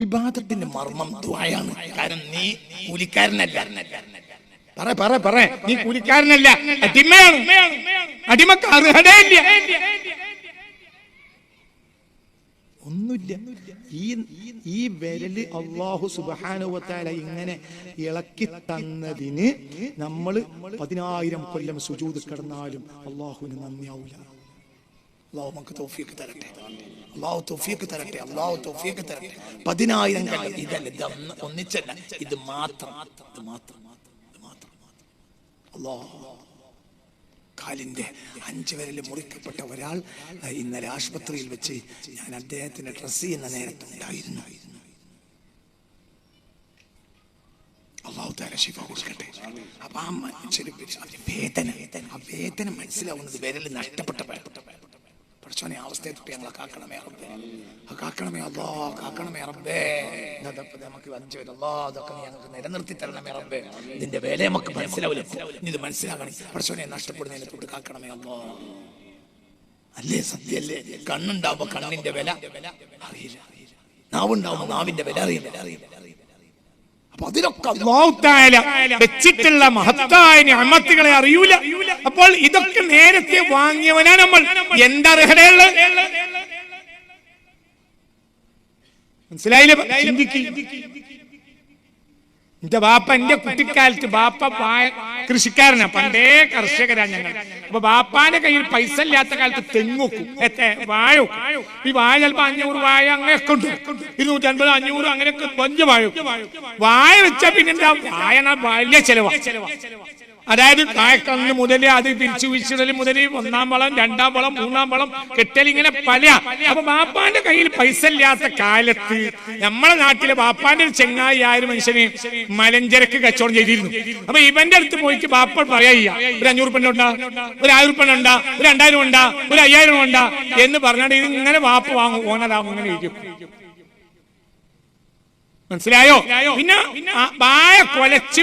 ഇബാദത്തിന്റെ മർമ്മം ദുആയാണ്. കാരണം നീ കൂലിക്കാരനല്ല. പറ നീ കൂലിക്കാരനല്ല, അടിമയാണ്. അടിമക്ക് അർഹതയില്ല, ഒന്നുമില്ല. ഈ വിരല് അല്ലാഹു സുബ്ഹാനഹു വ തആല ഇങ്ങനെ ഇളക്കി തന്നതിന് നമ്മൾ 10,000 കൊല്ലം സുജൂദ് കിടന്നാലും അല്ലാഹുവിന് നന്ദിയാവില്ല. അല്ലാഹു നമുക്ക് തൗഫീഖ് തരട്ടെ. അല്ലാഹു തൗഫീഖ് തരട്ടെ. അല്ലാഹു തൗഫീഖ് തരട്ടെ. 10,000 കൊല്ലം ഇതല്ല, ഇത് ഒന്നിച്ചല്ല, ഇത് മാത്രം. അല്ലാഹു കാലിന്റെ 5 വിരൽ മുറിക്കപ്പെട്ട ഒരാൾ ഇന്നലെ ആശുപത്രിയിൽ വെച്ച് ഞാൻ അദ്ദേഹത്തിന് ഡ്രസ് ചെയ്യുന്ന നേരത്തെ ഉണ്ടായിരുന്നു. അല്ലാഹു തആല ശിഫ കൊടുക്കട്ടെ. അപ്പൊ ആ മനുഷ്യന് വേദന മനസ്സിലാവുന്നത് വിരൽ നഷ്ടപ്പെട്ട പഠിച്ചോനെ അവസ്ഥയെ തൊട്ട് ഞങ്ങളെ കാക്കണമേ റബ്ബേ, കാക്കണമേ അല്ലാ, കാക്കണമേ റബ്ബേ. നമുക്ക് 5 വിരൽ അല്ലാ, അതൊക്കെ ഞങ്ങൾക്ക് നിലനിർത്തി തരണമേ റബ്ബേ. ഇതിന്റെ വില നമുക്ക് മനസ്സിലാവില്ല, ഇത് മനസ്സിലാക്കണം. പഠിച്ചോനെ നഷ്ടപ്പെടുന്നതിനെ തൊട്ട് കാക്കണമേ അല്ലാ. അല്ലേ, സത്യല്ലേ? കണ്ണുണ്ടാവുമ്പോ കണ്ണിന്റെ വില അറിയില്ല, നാവുണ്ടാവുമ്പോ നാവിന്റെ വില അറിയില്ല. അപ്പൊ അതിലൊക്കെ അല്ലാഹു തആല വെച്ചിട്ടുള്ള മഹത്തായ നിഅമത്തുകളെ അറിയൂല. അപ്പോൾ ഇതൊക്കെ നേരത്തെ വാങ്ങിയവനാ നമ്മൾ. എന്തർഹതയുള്ള മനസ്സിലായില്ലേ? എന്റെ ബാപ്പ, എന്റെ കുട്ടിക്കാലത്ത് ബാപ്പ കൃഷിക്കാരനാ, പണ്ടേ കർഷകരാ ഞങ്ങൾ. അപ്പൊ ബാപ്പാന്റെ കയ്യിൽ പൈസ ഇല്ലാത്ത കാലത്ത് തെങ്ങുക്കും, വാഴ. ഈ വാഴ ചിലപ്പോ 500 വാഴ അങ്ങനെയൊക്കെ ഉണ്ട്, 250, 500 അങ്ങനെയൊക്കെ വലിയ വാഴ വെച്ചാ പിന്നെന്താ, വാഴ വലിയ ചെലവാ. അതായത് കായക്കന്ന് മുതൽ അത് പിരിച്ചു വീഴ്ചൽ മുതൽ 1-ാം വളം, 2-ാം വളം, 3-ാം വളം കെട്ടൽ, ഇങ്ങനെ പല. അപ്പൊ ബാപ്പാന്റെ കയ്യിൽ പൈസ ഇല്ലാത്ത കാലത്ത് നമ്മളെ നാട്ടിലെ ബാപ്പാന്റെ ഒരു ചെങ്ങായി ആയ ഒരു മനുഷ്യന് മലഞ്ചരക്ക് കച്ചവടം ചെയ്തിരുന്നു. അപ്പൊ ഇവന്റെ അടുത്ത് പോയിട്ട് ബാപ്പ പറയാ, ഒരു 500 ഉറുപ്പിക ഉണ്ടാ, ഒരു 1000 ഉറുപ്പിക ഉണ്ടാ, ഒരു 2000 ഉണ്ടാ, ഒരു 5000 ഉണ്ടാ എന്ന് പറഞ്ഞാൽ ഇത് ഇങ്ങനെ ബാപ്പ വാങ്ങും, ഓനതാവും, ഇങ്ങനെ ഇരിക്കും. മനസ്സിലായോ? പിന്നെ വാഴ കൊലച്ച്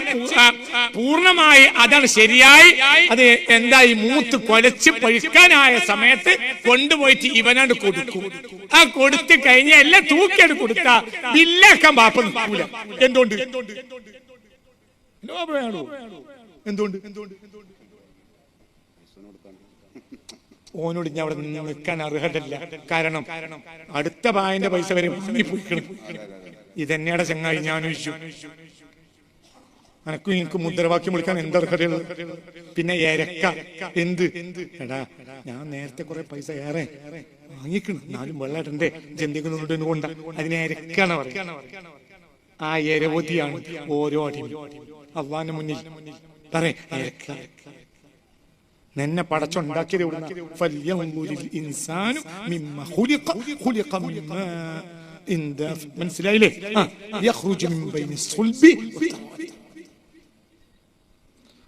പൂർണ്ണമായി അതാണ് ശരിയായി, അത് എന്തായി മൂത്ത് കൊലച്ച് പഴുക്കാനായ സമയത്ത് കൊണ്ടുപോയിട്ട് ഇവനാണ്ട് കൊടുക്കും. ആ കൊടുത്തു കഴിഞ്ഞ എല്ലാം തൂക്കിയാണ് കൊടുത്ത ബില്ലാക്കാൻ ബാപ്പ നിൽക്കൂല. എന്തുകൊണ്ട്? ഓനോട് ഞാൻ അവിടെ നിൽക്കാൻ അർഹതല്ല. കാരണം അടുത്ത ബായന്റെ പൈസ വരെ പോയിക്കണം. ഇതെന്നെയുടെ ചങ്ങായി. ഞാൻ ചോദിച്ചു, അനക്കും എനിക്ക് മുദ്രാവാക്യം വിളിക്കാൻ എന്തർഹതയുള്ളൂ? പിന്നെ എരക്ക എന്ത്? എടാ, ഞാൻ നേരത്തെ കുറെ പൈസ ഏറെ വാങ്ങിക്കണം, എന്നാലും വെള്ളാട്ടന്റെ ജന്തിക്കൊന്നും കൊണ്ട അതിനെ എരക്കാണ് പറയുക. ആ എരവതിയാണ് ഓരോ അടിയും അള്ളാന്റെ മുന്നിൽ എരക്ക. നിന്നെ പടച്ചുണ്ടാക്കിയത് മനസ്സിലായില്ലേ?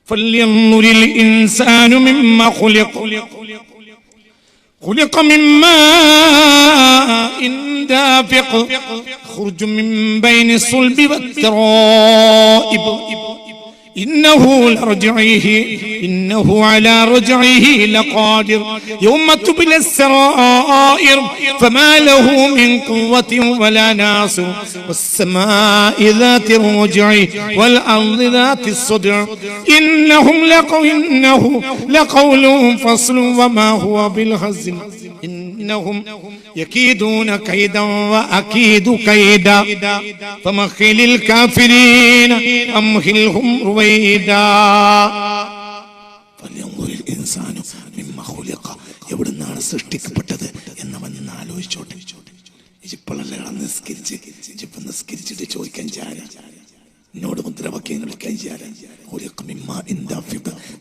فلينظر الإنسان مما خلق من ماء دافق يخرج من بين الصلب والترائب إنه على رجعه لقادر يوم تبلى السرائر فما له من قوة ولا ناصر والسماء ذات الرجع والأرض ذات الصدع إنه لقول فصل وما هو بالهزل إنهم يكيدون كيدا وأكيد كيدا فمهل الكافرين أمهلهم رويدا فلينظر الإنسان مما خلق എവിടുന്നാണ് സൃഷ്ടിക്കപ്പെട്ടത് എന്നവൻ ആലോചിച്ചോട്ടെ. ഇപ്പോഴല്ലേ നിസ്കരിച്ചിട്ട് ചോദിക്കാൻ ചാര എന്നോട് മുദ്രാവാക്യം കളിക്കാൻ ചാര.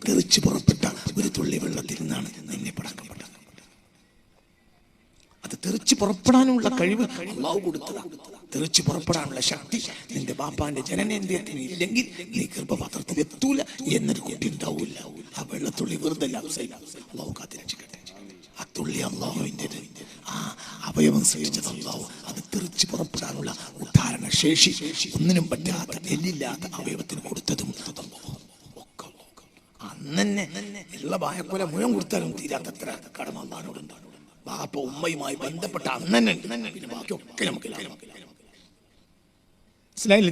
തെറിച്ചു പുറപ്പെട്ട ഒരു തുള്ളി വെള്ളത്തിൽ നിന്നാണ് നിന്നെ പടക്കപ്പെട്ടത്. അത് തെറിച്ച് പുറപ്പെടാനുള്ള കഴിവ് അല്ലാഹു കൊടുത്തതാണ്. തെറിച്ച് പുറപ്പെടാനുള്ള ശക്തി നിന്റെ ബാപ്പാന്റെ ജനനേന്ദ്രിയത്തിന് ഇല്ലെങ്കിൽ നീ ഗർഭപാത്രത്തിൽ എത്തൂല എന്നൊരു കുട്ടി ഉണ്ടാവില്ല. ആ വെള്ളത്തുള്ളി വെറുതെ അല്ലാഹു കാത്തിരക്ഷിക്കട്ടെ. ആ തുള്ളി അല്ലാഹുവിന്റെ ആ അവയവം സൃഷ്ടിച്ചത് അല്ലാഹു. അത് തെറിച്ച് പുറപ്പെടാനുള്ള ഉദ്ധാരണ ശേഷി ഒന്നിനും പറ്റാത്ത എല്ലില്ലാത്ത അവയവത്തിന് കൊടുത്തതും അന്നെ ഉള്ള വായക്കൊല മുഴുവൻ കൊടുത്താലും തീരാത്തത്ര കടമ അല്ലാഹുവിനോടുണ്ട്. ബാപ്പ ഉമ്മയുമായി ബന്ധപ്പെട്ട അന്നന്നെ പിന്നെ ബാക്കിയൊക്കെ നമുക്ക് മനസ്സിലായില്ലേ?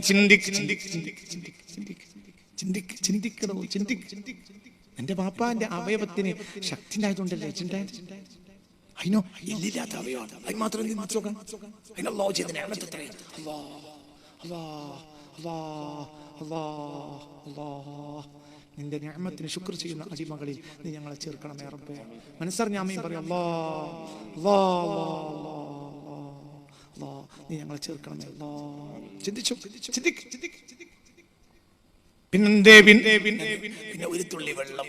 എന്റെ ബാപ്പാന്റെ അവയവത്തിന് ശക്തി ഉണ്ടായതുകൊണ്ടല്ലേ ചിന്തായത്. അതിനോ എല്ലില്ലാത്ത അവയവമാണ്, അത് മാത്രം ചിന്തിച്ചു നോക്കണം. അതിനല്ലോ ചെയ്ത നിഅമത്ത് എത്രയാണ്. നിന്റെ നിഅമത്തിന് ശുക്ർ ചെയ്യുന്ന അടിമകളിൽ നീ ഞങ്ങളെ ചേർക്കണമേ റബ്ബേ. മനസ്സറിഞ്ഞ ആമീൻ പറയാം. നീ ഞങ്ങളെ ചേർക്കണമേ. ചിന്തിച്ചു. പിന്നെ ഒരു തുള്ളി വെള്ളം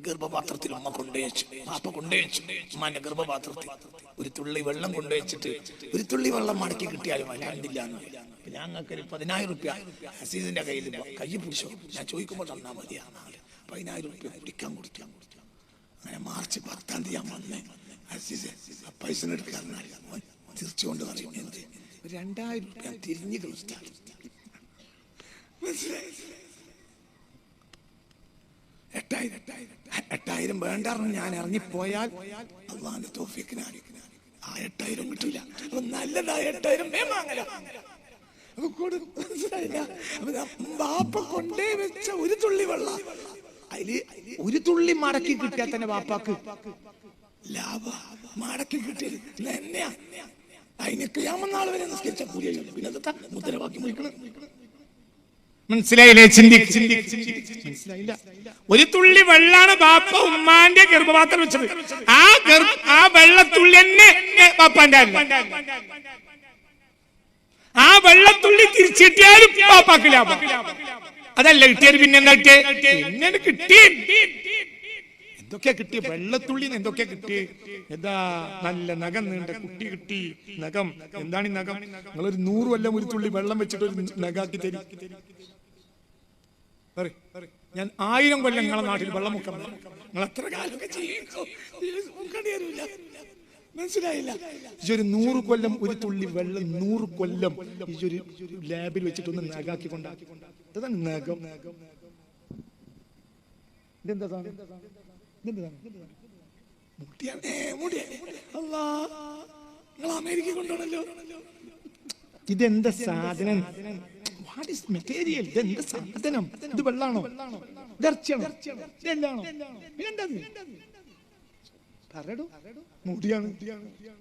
ഗർഭപാത്രത്തിൽ ഉമ്മ കൊണ്ടുവച്ചു, പാപ്പ കൊണ്ടുവച്ചു. ഉമ്മാന്റെ ഗർഭപാത്രത്തിൽ ഒരു തുള്ളി വെള്ളം കൊണ്ടുവച്ചിട്ട് ഒരു തുള്ളി വെള്ളം മടക്കി കിട്ടിയാലും അല്ലാണ്ടില്ല. ഞങ്ങൾക്ക് 10,000 റുപ്യ അസീസിന്റെ കയ്യിൽ കൈ പിടിച്ചോ, ഞാൻ ചോദിക്കുമ്പോൾ തന്നാ മതിയാ. 10,000 റുപ്യ കുടിക്കാൻ കൊടുക്കാം. അങ്ങനെ മാർച്ച് 10-ാം തീയതി ഞാൻ വന്നേ. അസീസ് പൈസ എടുക്കാറില്ല, തിരിച്ചുകൊണ്ട് പറയും എന്ത് 2,000 റുപ്യ തിരിഞ്ഞു കളിച്ചാൽ. മനസ്സിലായി? 8,000 വേണ്ടായിരുന്നു ഞാൻ ഇറങ്ങിപ്പോയാൽ അള്ളാന്റെ തൗഫീഖിനാണ് ആ 8,000 കിട്ടില്ല. നല്ലതായ 8,000 ബാപ്പ കൊണ്ടേ വെച്ച ഒരു തുള്ളി വെള്ളം, അതില് ഒരു തുള്ളി മടക്കി കിട്ടിയാൽ തന്നെ ബാപ്പാക്ക് ലാഭ. മടക്കി കിട്ടിയത് തന്നെയാ. അതിനൊക്കെ യാമനാൾ വരെ നിസ്കരിച്ച കൂലിയായി. പിന്നെ മുദ്രാവാക്യം വിളിക്കണം. മനസ്സിലായില്ലേ? മനസ്സിലായില്ല. ഒരു തുള്ളി വെള്ളാണ് ബാപ്പ ഉമ്മാന്റെ ഗർഭപാത്രം വെച്ചത്. ആ വെള്ളത്തുള്ളി തന്നെ ബാപ്പാന്റെ അല്ല. ആ വെള്ളത്തുള്ളി തിരിച്ചിട്ടിയാലും ബാപ്പാക്ക് ലാഭം. അതല്ല കിട്ടിയത്. പിന്നെ എന്താ കിട്ടിയത്? കിട്ടി എന്തൊക്കെയാ കിട്ടിയ? വെള്ളത്തുള്ളി എന്തൊക്കെയാ കിട്ടി? എന്താ നല്ല നഖം നീണ്ട കുട്ടി കിട്ടി. നഖം എന്താണ് ഈ നഖം? നിങ്ങളൊരു 100 കൊല്ലം ഒരു തുള്ളി വെള്ളം വെച്ചിട്ട് ഒരു നഖാക്കി തരും. ഞാൻ 1000 കൊല്ലം നിങ്ങളെ നാട്ടിൽ വെള്ളം മുക്കാൻ നിങ്ങൾ എത്ര കാലമൊക്കെ ചെയ്യും? മനസ്സിലായില്ല? ഒരു 100 കൊല്ലം ഒരു തുള്ളി വെള്ളം 100 കൊല്ലം ഈ ഒരു ലാബിൽ വെച്ചിട്ട് ഒന്ന് നഖാക്കി കൊണ്ടാക്കി. അതാണ് നഖം. ഇതെന്താ അമേരിക്ക കൊണ്ടാണല്ലോ. ഇതെന്താ സാധനം? What is material? ഇതെന്താ സാധനം? ഇത് വെള്ളാണോ? ഇറച്ചിയാണോ? ഇതെല്ലാണോ? പറയടോ. മുടിയാണ്.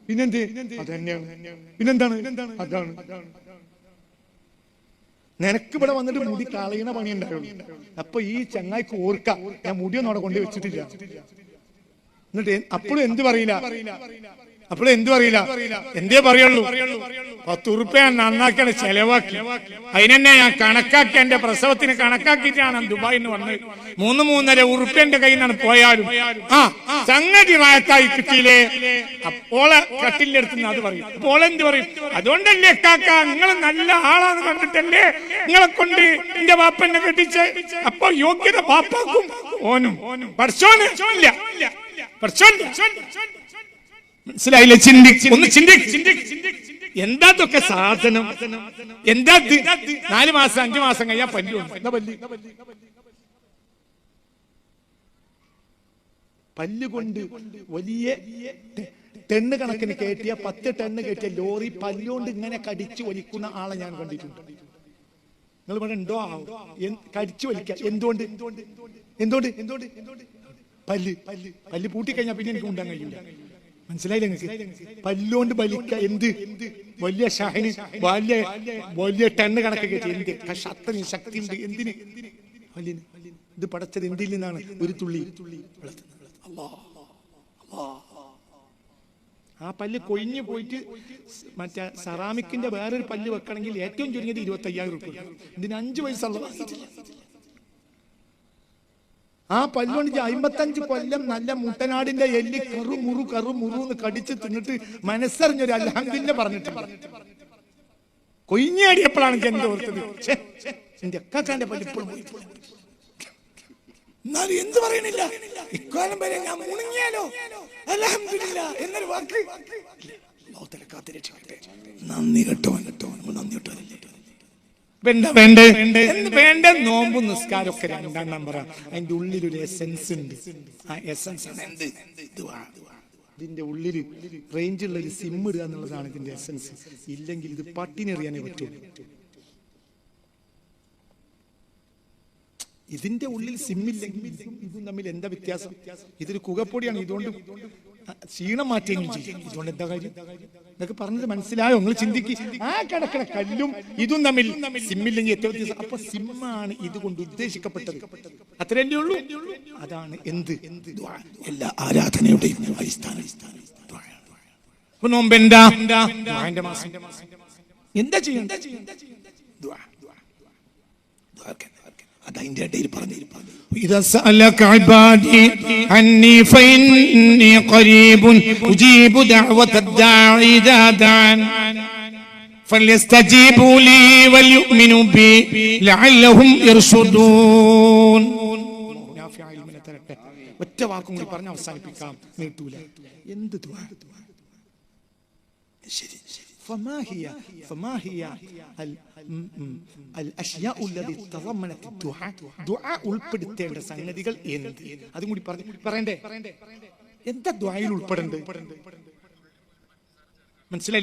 പിന്നെന്ത്? അതന്നെയാണ്. പിന്നെന്താണ്? അതാണ്. നിനക്ക് ഇവിടെ വന്നിട്ട് മുടി കളയണ പണി ഉണ്ടായുള്ളൂ. അപ്പൊ ഈ ചങ്ങായിക്ക് ഓർക്ക ഞാൻ മുടിയൊന്നും അവിടെ കൊണ്ടു വെച്ചിട്ടില്ല. എന്നിട്ട് അപ്പോഴും എന്ത് പറയില്ല? എന്തേ പറയുള്ളൂ? 10 റുപ്യ നന്നാക്കിയാണ് ചെലവാക്കി. അതിനെന്നെ ഞാൻ കണക്കാക്കി, എന്റെ പ്രസവത്തിന് കണക്കാക്കിയിട്ടാണ് ദുബായിൽ നിന്ന് വന്നത്. 3-3.5 ഉറുപ്പ്യന്റെ കയ്യിൽ നിന്നാണ് പോയാലും സംഗതി റായത്തായി കിട്ടിയില്ലേ? അപ്പോളെ കട്ടിലിന്റെ അടുത്ത് അത് പറയും. അപ്പോളെന്ത് പറയും? അതുകൊണ്ടല്ലേ കാക്ക നിങ്ങൾ നല്ല ആളാന്ന് കണ്ടിട്ടല്ലേ നിങ്ങളെ കൊണ്ട് എന്റെ ബാപ്പനെ കെട്ടിച്ച്. അപ്പൊ യോഗ്യത ബാപ്പാക്കും ഓനും പഠിച്ചോന് ഇല്ല. മനസ്സിലായില്ലേ? ഒന്ന് എന്താതൊക്കെ സാധനം? എന്താ 4 മാസം 5 മാസം കഴിയാൻ പല്ലുകൊണ്ട് വലിയ ടണ്ണ് കണക്കിന് കയറ്റിയ 10 ടണ്ണ് കയറ്റിയ ലോറി പല്ലുകൊണ്ട് ഇങ്ങനെ കടിച്ചു വലിക്കുന്ന ആളെ ഞാൻ കണ്ടിട്ടുണ്ട്. നിങ്ങൾ ഇവിടെ ഉണ്ടോ? കടിച്ചു വലിക്ക. എന്തുകൊണ്ട്? പല്ല് പൂട്ടിക്കഴിഞ്ഞാൽ പിന്നെ എനിക്ക് ഉണ്ടാൻ കഴിയില്ല. മനസ്സിലായില്ലേ നിങ്ങൾക്ക്? പല്ലുകൊണ്ട് വലിക്ക. എന്ത് വലിയ ഷാഹിന് വലിയ ടണ്ണ് കണക്ക് കയറ്റി. എന്ത് അത്രയും ശക്തി ഉണ്ട് എന്തിന്? പല്ലിന്. ഇത് പടച്ചത് എന്തിൽ നിന്നാണ്? ഒരു തുള്ളി. ആ പല്ല് കൊഴിഞ്ഞു പോയിട്ട് മറ്റേ സെറാമിക്കിന്റെ വേറൊരു പല്ല് വെക്കണമെങ്കിൽ ഏറ്റവും ചുരുങ്ങിയത് 25,000 രൂപ. ഇതിന് 5 പൈസ ഉള്ളത്. ആ പല്ലുകൊണ്ട് 55 കൊല്ലം നല്ല മുട്ടനാടിന്റെ എല്ല് കറുമുറു കടിച്ച് തിന്നിട്ട് മനസ്സറിഞ്ഞൊരു അൽഹംദുലില്ലാ പറഞ്ഞിട്ടുണ്ട്. കൊയിഞ്ഞാടിയപ്പോഴാണ് എന്ത് ഓർത്തത്? എന്റെ അക്കാക്കാന്റെ പല്ല് ഇപ്പോഴും എന്നാലും എന്ത് പറയണില്ല? ഇക്കാലം വരെ ഞാൻ മുണങ്ങിയാലോ അൽഹംദുലില്ലാ എന്നൊരു വാക്ക്. നന്ദി കേട്ടോ. നന്ദി കേട്ടോ. വേണ്ട നോമ്പും നിസ്കാരം ഒക്കെ 2ാം നമ്പറാണ്. അതിന്റെ ഉള്ളിലൊരു എസൻസ് ഉണ്ട്. ആ എസൻസ് ഇതിന്റെ ഉള്ളിൽ റേഞ്ചുള്ള ഒരു സിം ഇടുക എന്നുള്ളതാണ് ഇതിന്റെ എസൻസ്. ഇല്ലെങ്കിൽ ഇത് പട്ടിനെറിയാനേ പറ്റുള്ളൂ. ഇതിന്റെ ഉള്ളിൽ സിമ്മില്ലെങ്കിൽ ഇതും തമ്മിൽ എന്താ വ്യത്യാസം? ഇതൊരു കുകപ്പൊടിയാണ്, ഇതുകൊണ്ട് ക്ഷീണം മാറ്റിയെങ്കിലും ചെയ്യും. ഇതുകൊണ്ട് എന്താ കാര്യം? ഇതൊക്കെ പറഞ്ഞത് മനസ്സിലായോ? നിങ്ങൾ ചിന്തിക്ക്. ആ കിടക്കണ കല്ലും ഇതും തമ്മിൽ സിമ്മില്ലെങ്കിൽ എത്ര വ്യത്യാസം? അപ്പൊ സിമ്മാണ് ഇതുകൊണ്ട് ഉദ്ദേശിക്കപ്പെട്ടത്. അത്രയല്ലേ ഉള്ളൂ. അതാണ് എന്ത് എല്ലാ ആരാധനയുടെയും അടിസ്ഥാനം. നോമ്പ് എന്താ? മാസം എന്താ ചെയ്യും? അതതിന്റെ ഇടയിൽ പറഞ്ഞിരിക്കുന്നു. إذا سألك عبادي عني فإني قريب أجيب دعوة الداعي إذا دعان فليستجيبوا لي وليؤمنوا بي لعلهم يرشدون. ഒറ്റ വാക്കും കൂടി പറഞ്ഞ് അവസാനിപ്പിക്കാം, നീട്ടൂല. എന്ത് ദുആ? ശരി. فما هي الأشياء التي تضمنت الدعاء دعاء ഉൾപ്പെടുത്തേണ്ട സംഗതികൾ എന്ത്? അതും കൂടി പറയണ്ടേ? എന്താ ദുആയിൽ ഉൾപ്പെടേണ്ടത്? മനസ്സിലായി?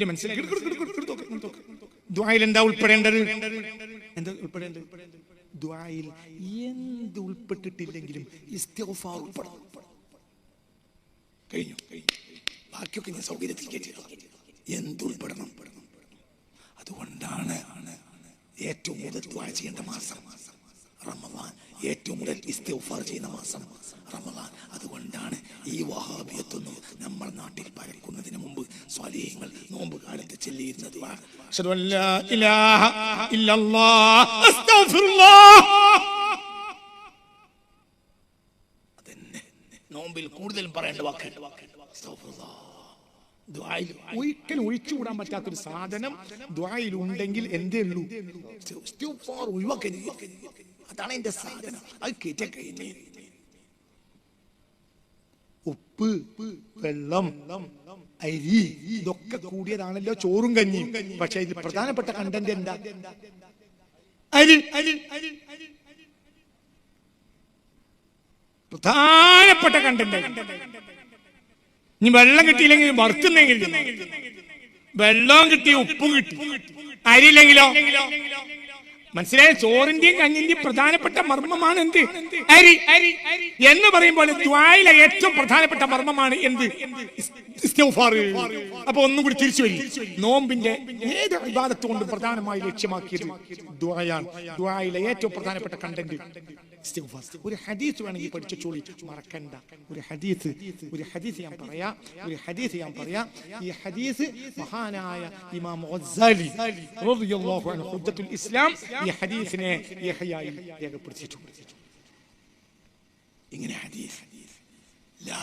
ദുആയിൽ എന്താ ഉൾപ്പെടേണ്ടത്? ദുആയിൽ എന്ത് ഉൾപ്പെട്ടിട്ടില്ലെങ്കിലും ഇസ്തിഗ്ഫാർ ഉൾപ്പെടണം. കഴിഞ്ഞു. ബാക്കിയൊക്കെ ഞാൻ സൗകര്യത്തിൽ കേട്ടില്ല. എന്തുൾപ്പെടണം? അതുകൊണ്ടാണ് ഏറ്റവും കൂടുതൽ ദുആ ചെയ്യേണ്ട മാസം റമദാൻ, ഏറ്റവും കൂടുതൽ ഇസ്തിഗ്ഫാർ ചെയ്യുന്ന മാസം റമദാൻ. അതുകൊണ്ടാണ് ഈ വഹാബിയത്തൊന്നും നമ്മുടെ നാട്ടിൽ പരക്കുന്നതിന് മുമ്പ് സ്വാലിഹീങ്ങൾ നോമ്പ് കാലത്ത് ചൊല്ലിയിരുന്നത് അശ്ഹദു അല്ലാ ഇലാഹ ഇല്ലല്ലാഹ് അസ്തഗ്ഫിറുല്ലാഹ്. അതന്നെ നോമ്പിൽ കൂടുതൽ പറയേണ്ട വാക്ക് അസ്തഗ്ഫിറുല്ലാഹ്. ദുആയിൽ ഒരിക്കലും ഒഴിച്ചുകൂടാൻ പറ്റാത്തൊരു സാധനം ദുആയിൽ ഉണ്ടെങ്കിൽ എന്തേ ഉള്ളൂ? ഇസ്തിഗ്ഫാർ ഒഴിവാക്കരുത്. അതാണ് എന്റെ സാധനം. അത് കേറ്റ കഴിഞ്ഞ് ഉപ്പ്, വെള്ളം, അരി ഇതൊക്കെ കൂടിയതാണല്ലോ ചോറും കഞ്ഞിയും. പക്ഷെ ഇതിൽ പ്രധാനപ്പെട്ട കണ്ടന്റ് എന്താ? അരി. പ്രധാനപ്പെട്ട കണ്ടന്റ്. ഇനി വെള്ളം കിട്ടിയില്ലെങ്കിൽ വറുക്കുന്നെങ്കിൽ, വെള്ളവും കിട്ടി ഉപ്പും കിട്ടി, അരിയില്ലെങ്കിലോ? മനസ്സിലായ? ചോറിന്റെയും കഞ്ഞിന്റെയും പ്രധാനപ്പെട്ട മർമ്മമാണ് എന്ത്? അരി എന്ന് പറയുമ്പോൾ ദുആയിലെ ഏറ്റവും പ്രധാനപ്പെട്ട മർമ്മമാണ് എന്ത്? ഇസ്തിഗ്ഫാർ. അപ്പൊ ഒന്നും കൂടി തിരിച്ചു വരും. നോമ്പിന്റെ ഏത് ഇബാദത്ത് കൊണ്ടും പ്രധാനമായി ലക്ഷ്യമാക്കിയത് ദുആയാണ്. ദുആയിലെ ഏറ്റവും പ്രധാനപ്പെട്ട കണ്ടന്റ് ഇസ്തിഗ്ഫാർ. ഒരു ഹദീസ് വേണമെങ്കിൽ പഠിച്ചോളി, മറക്കണ്ട. ഒരു ഹദീസ് ഞാൻ പറയാം. ഈ ഹദീസ് മഹാനായ ഇമാം ഗസ്സാലി റളിയല്ലാഹു അൻഹു ഹുജ്ജത്തുൽ ഇസ്ലാം ഈ ഹദീസിനെ യഹ്യായിൽ രേഖപ്പെടുത്തിയിട്ടുണ്ട്. ഇങ്ങനെ ഹദീസ് ലാ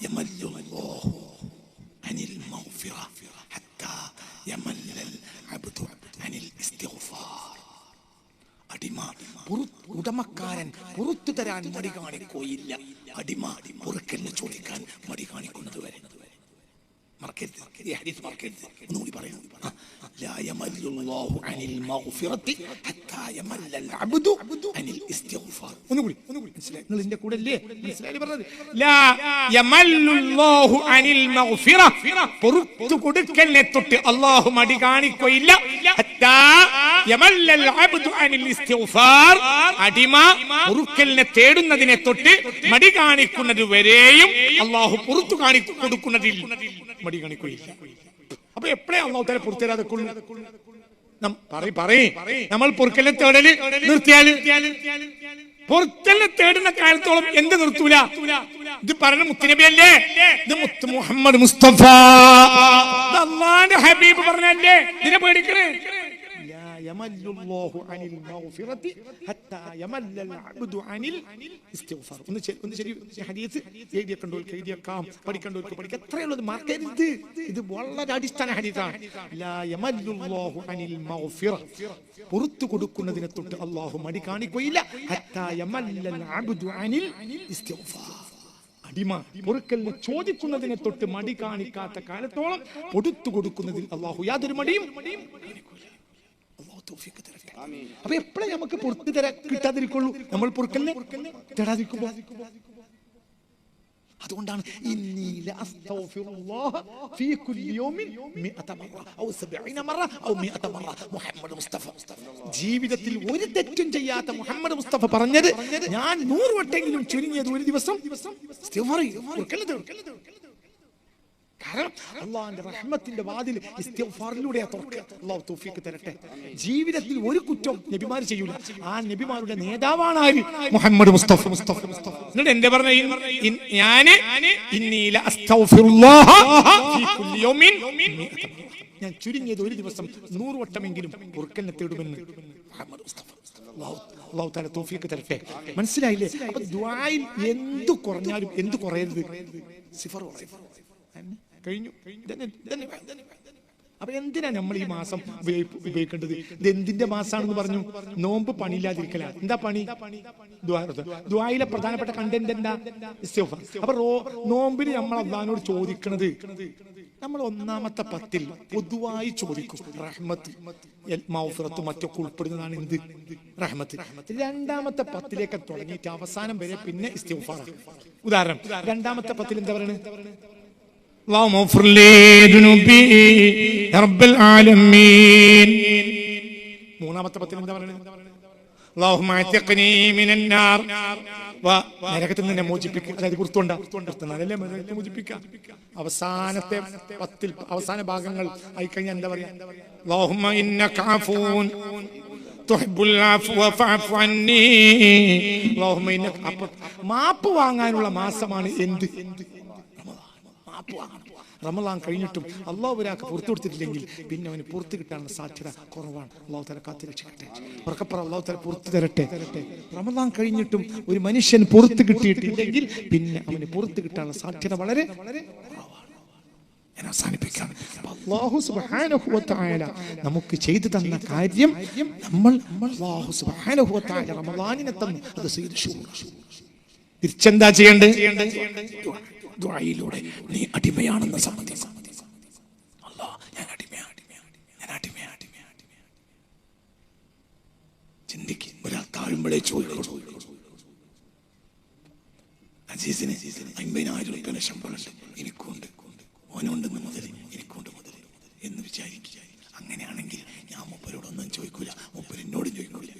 യമല്ലു അല്ലാഹു അനിൽ മഗ്ഫിറ ഹത്താ യമല്ലൽ അബ്ദു അനിൽ ഇസ്തിഗ്ഫാർ. അടിമ ഉടമക്കാരൻ പുറത്തു തരാൻ മടി കാണിക്കുകയില്ല. അടിമ പൊറുക്കലിന് ചോദിക്കാൻ മടി കാണിക്കുന്നത് വരെ. മറക്കരുത്, ഈ ഹദീസ് മറക്കരുത്. ഒന്നുകൂടി പറയാം. ലാ യമല്ലല്ലാഹു അനിൽ മഗ്ഫിറതി ഹത്താ യമല്ലൽ അബ്ദു അനിൽ ഇസ്തിഗ്ഫാർ. ഒന്നുകൂടി മനസ്സിലായി? നിങ്ങൾ ഇതിന്റെ കൂടെ അല്ലേ? മനസ്സിലായി പറഞ്ഞത്? ലാ യമല്ലല്ലാഹു അനിൽ മഗ്ഫിറ, പുറത്തു കൊടുക്കലിനെ തൊട്ട് അല്ലാഹു മടി കാണിക്കുകയില്ല. ഹത്താ യമല്ലൽ അബ്ദു അനിൽ ഇസ്തിഗ്ഫാർ, അടിമ പൊറുക്കലിനെ തേടുന്നതിനെ തൊട്ട് മടി കാണിക്കുന്നത് വരെയും അല്ലാഹു പുറത്തു കൊടുക്കുന്നതിൽ മടി കാണിക്കുകയില്ല. അപ്പൊ എപ്പോഴേ അല്ലാഹു തആല പുറത്തു തരാതെ നമ്മൾ പൊറുക്കലിനെ തേടല് നിർത്തിയാല്, പൊറുക്കലിനെ തേടുന്ന കാലത്തോളം എന്ത് നിർത്തൂല? ഇത് പറഞ്ഞ മുത്തുനബിയല്ലേ? ഇത് മുത്ത് മുഹമ്മദ് മുസ്തഫ അല്ലാഹുവിന്റെ ഹബീബ് പറഞ്ഞല്ലേ? ഇതിനെ പേടിക്കണേ? യമല്ലല്ലാഹു അനിൽ മഗ്ഫിറതി ഹത്താ യമല്ലൽ അബ്ദു അനിൽ ഇസ്തിഗ്ഫാർ. ഒന്ന് ശരി ഹദീസ് എഴുതിയേക്കാം, പഠിക്കേണ്ടവർക്ക് പഠിക്കാം. എത്രയുള്ളത് മറക്കരുത്. ഇത് വളരെ അടിസ്ഥാന ഹദീസാണ്. ലാ യമല്ലല്ലാഹു അനിൽ മഗ്ഫിറ, പുറത്തു കൊടുക്കുന്നതിനെ തൊട്ട് അല്ലാഹു മടി കാണിക്കുകയില്ല. ഹത്താ യമല്ലൽ അബ്ദു അനിൽ ഇസ്തിഗ്ഫാർ, അടിമ പൊറുക്കലിന് ചോദിക്കുന്നതിനെ തൊട്ട് മടി കാണിക്കാത്ത കാലത്തോളം കൊടുത്തു കൊടുക്കുന്നതിൽ അല്ലാഹു യാതൊരു മടിയും കാണിക്കൂല. അപ്പൊ എപ്പോഴേ നമുക്ക് പുറത്ത് കിട്ടാതിരിക്കുള്ളൂ? നമ്മൾ പൊറുക്കലിനെ തേടാതിരിക്കുമ്പോ. അതുകൊണ്ടാണ് ഇന്നി ലഅസ്തഗ്ഫിറുല്ലാഹ ഫീ കുല്ലി യൗമിൻ 100 മറ ഔ 70 മറ ഔ 100 മറ. മുഹമ്മദ് മുസ്തഫ ജീവിതത്തിൽ ഒരു തെറ്റും ചെയ്യാത്ത മുഹമ്മദ് മുസ്തഫ പറഞ്ഞത്, ഞാൻ 100 വട്ടെങ്കിലും ചുരുങ്ങിയത് ഒരു ദിവസം ഇസ്തിഗ്ഫാർ ചെയ്യും. കാരണം അള്ളാഹുവിന്റെ റഹ്മത്തിന്റെ വാതിൽ ഇസ്തിഗ്ഫാറിലൂടെ തുറക്കുക. അള്ളാഹു തൗഫീഖ് തരട്ടെ. ജീവിതത്തിൽ ഒരു കുറ്റം നബിമാർ ചെയ്യൂല. ആ നബിമാരുടെ നേതാവാണ് ആര്? മുഹമ്മദ് മുസ്തഫ. എന്നിട്ട് എന്റെ പറഞ്ഞ ഞാന് ഇന്നി ലഅസ്തഗ്ഫിറുല്ലാഹ ഫീ കുല്ലി യൗമിൻ, ഞാൻ ചുരുങ്ങിയത് ഒരു ദിവസം 100 വട്ടമെങ്കിലും പൊറുക്കലിനെ തേടുമെന്ന് മുഹമ്മദ് മുസ്തഫ. അള്ളാഹു തആല തൗഫീഖ് തരട്ടെ. മനസ്സിലായില്ലേ? അപ്പൊ ദുആയിൽ എന്ത് കുറഞ്ഞാലും എന്ത് കുറയരുത്, സിഫർ കഴിഞ്ഞു. അപ്പൊ എന്തിനാ നമ്മൾ ഈ മാസം ഉപയോഗിക്കേണ്ടത്? ഇത് എന്തിന്റെ മാസാണെന്ന് പറഞ്ഞു? നോമ്പ് പണിയില്ലാതിരിക്കലാണ്. എന്താ പണി? ദുആയിലെ പ്രധാനപ്പെട്ട കണ്ടന്റ് എന്താ? ഇസ്തിഗ്ഫാർ. അപ്പൊ നോമ്പിന് നമ്മൾ അല്ലാഹുവിനോട് ചോദിക്കണത്, നമ്മൾ ഒന്നാമത്തെ 10 പൊതുവായി ചോദിക്കും റഹ്മത്ത്, മഗ്ഫിറത്ത് മറ്റൊക്കെ ഉൾപ്പെടുന്നതാണ് എന്ത്? റഹ്മത്ത്. രണ്ടാമത്തെ 10ലേക്ക് തുടങ്ങിയിട്ട് അവസാനം വരെ പിന്നെ ഇസ്തിഗ്ഫാർ. ഉദാഹരണം, രണ്ടാമത്തെ 10 എന്താ പറയുന്നത്? اللهم اغفر لي ذنوبي يا رب العالمين. മൂന്നാമത്തെ 10 എന്താ പറയുന്നത്? اللهم اعتقني من النار, നരകത്തിൽ നിന്ന് മോചിപ്പിക്കുക. അതായത് പുറത്തുകൊണ്ടല്ലേ മോചിപ്പിക്കുക. അവസാനത്തെ 10 അവസാന ഭാഗങ്ങൾ ആയിക്കഴിഞ്ഞാൽ എന്താ പറയാ? اللهم انك عفو تحب العفو فاعف عني. اللهم انك, മാപ്പ് വാങ്ങാനുള്ള മാസമാണ് എന്ത്? റമളാൻ കഴിഞ്ഞിട്ടും അള്ളാഹു ഒരാൾക്ക് പുറത്തു കൊടുത്തിട്ടില്ലെങ്കിൽ പിന്നെ അവന് പുറത്ത് കിട്ടാനുള്ള സാധ്യത കുറവാണ്. അള്ളാഹു തആല കാത്തു രക്ഷിക്കട്ടെ. ഉറക്കപ്പുറ അള്ളാഹു തആല പുറത്തു തരട്ടെ. റമളാൻ കഴിഞ്ഞിട്ടും ഒരു മനുഷ്യൻ പുറത്ത് കിട്ടിയിട്ടില്ലെങ്കിൽ പിന്നെ അവന് പുറത്ത് കിട്ടാനുള്ള സാധ്യത വളരെ കുറവാണ്. ഞാൻ അവസാനിപ്പിക്കാം. അല്ലാഹു സുബ്ഹാനഹു വ തആല നമുക്ക് ചെയ്തു തന്ന കാര്യം, നമ്മൾ അല്ലാഹു സുബ്ഹാനഹു വ തആല റമളാനിനെ തന്നു. അത് സയ്യിദ് ഷൂർ. തിരിച്ചെന്താ ചെയ്യേണ്ടത്? ദുആയിലൂടെ നീ അടിമയാണെന്ന് സമ്മതിക്കുക. അല്ലാഹ്, ഞാൻ അടിമയാണ്. ചിന്തിക്കും. ഒരാൾ താഴുമ്പോഴേ ചോദിക്കൂ, അസീസിന് 50,000 രൂപ ശമ്പളമുണ്ട്, എനിക്കുണ്ട്, ഓനുണ്ടെന്ന് മുതൽ എനിക്കുണ്ട് മുതൽ എന്ന് വിചാരിക്കുക. അങ്ങനെയാണെങ്കിൽ ഞാൻ മൂപ്പരോടൊന്നും ചോദിക്കൂല, മൂപ്പർ എന്നോടും ചോദിക്കൂല.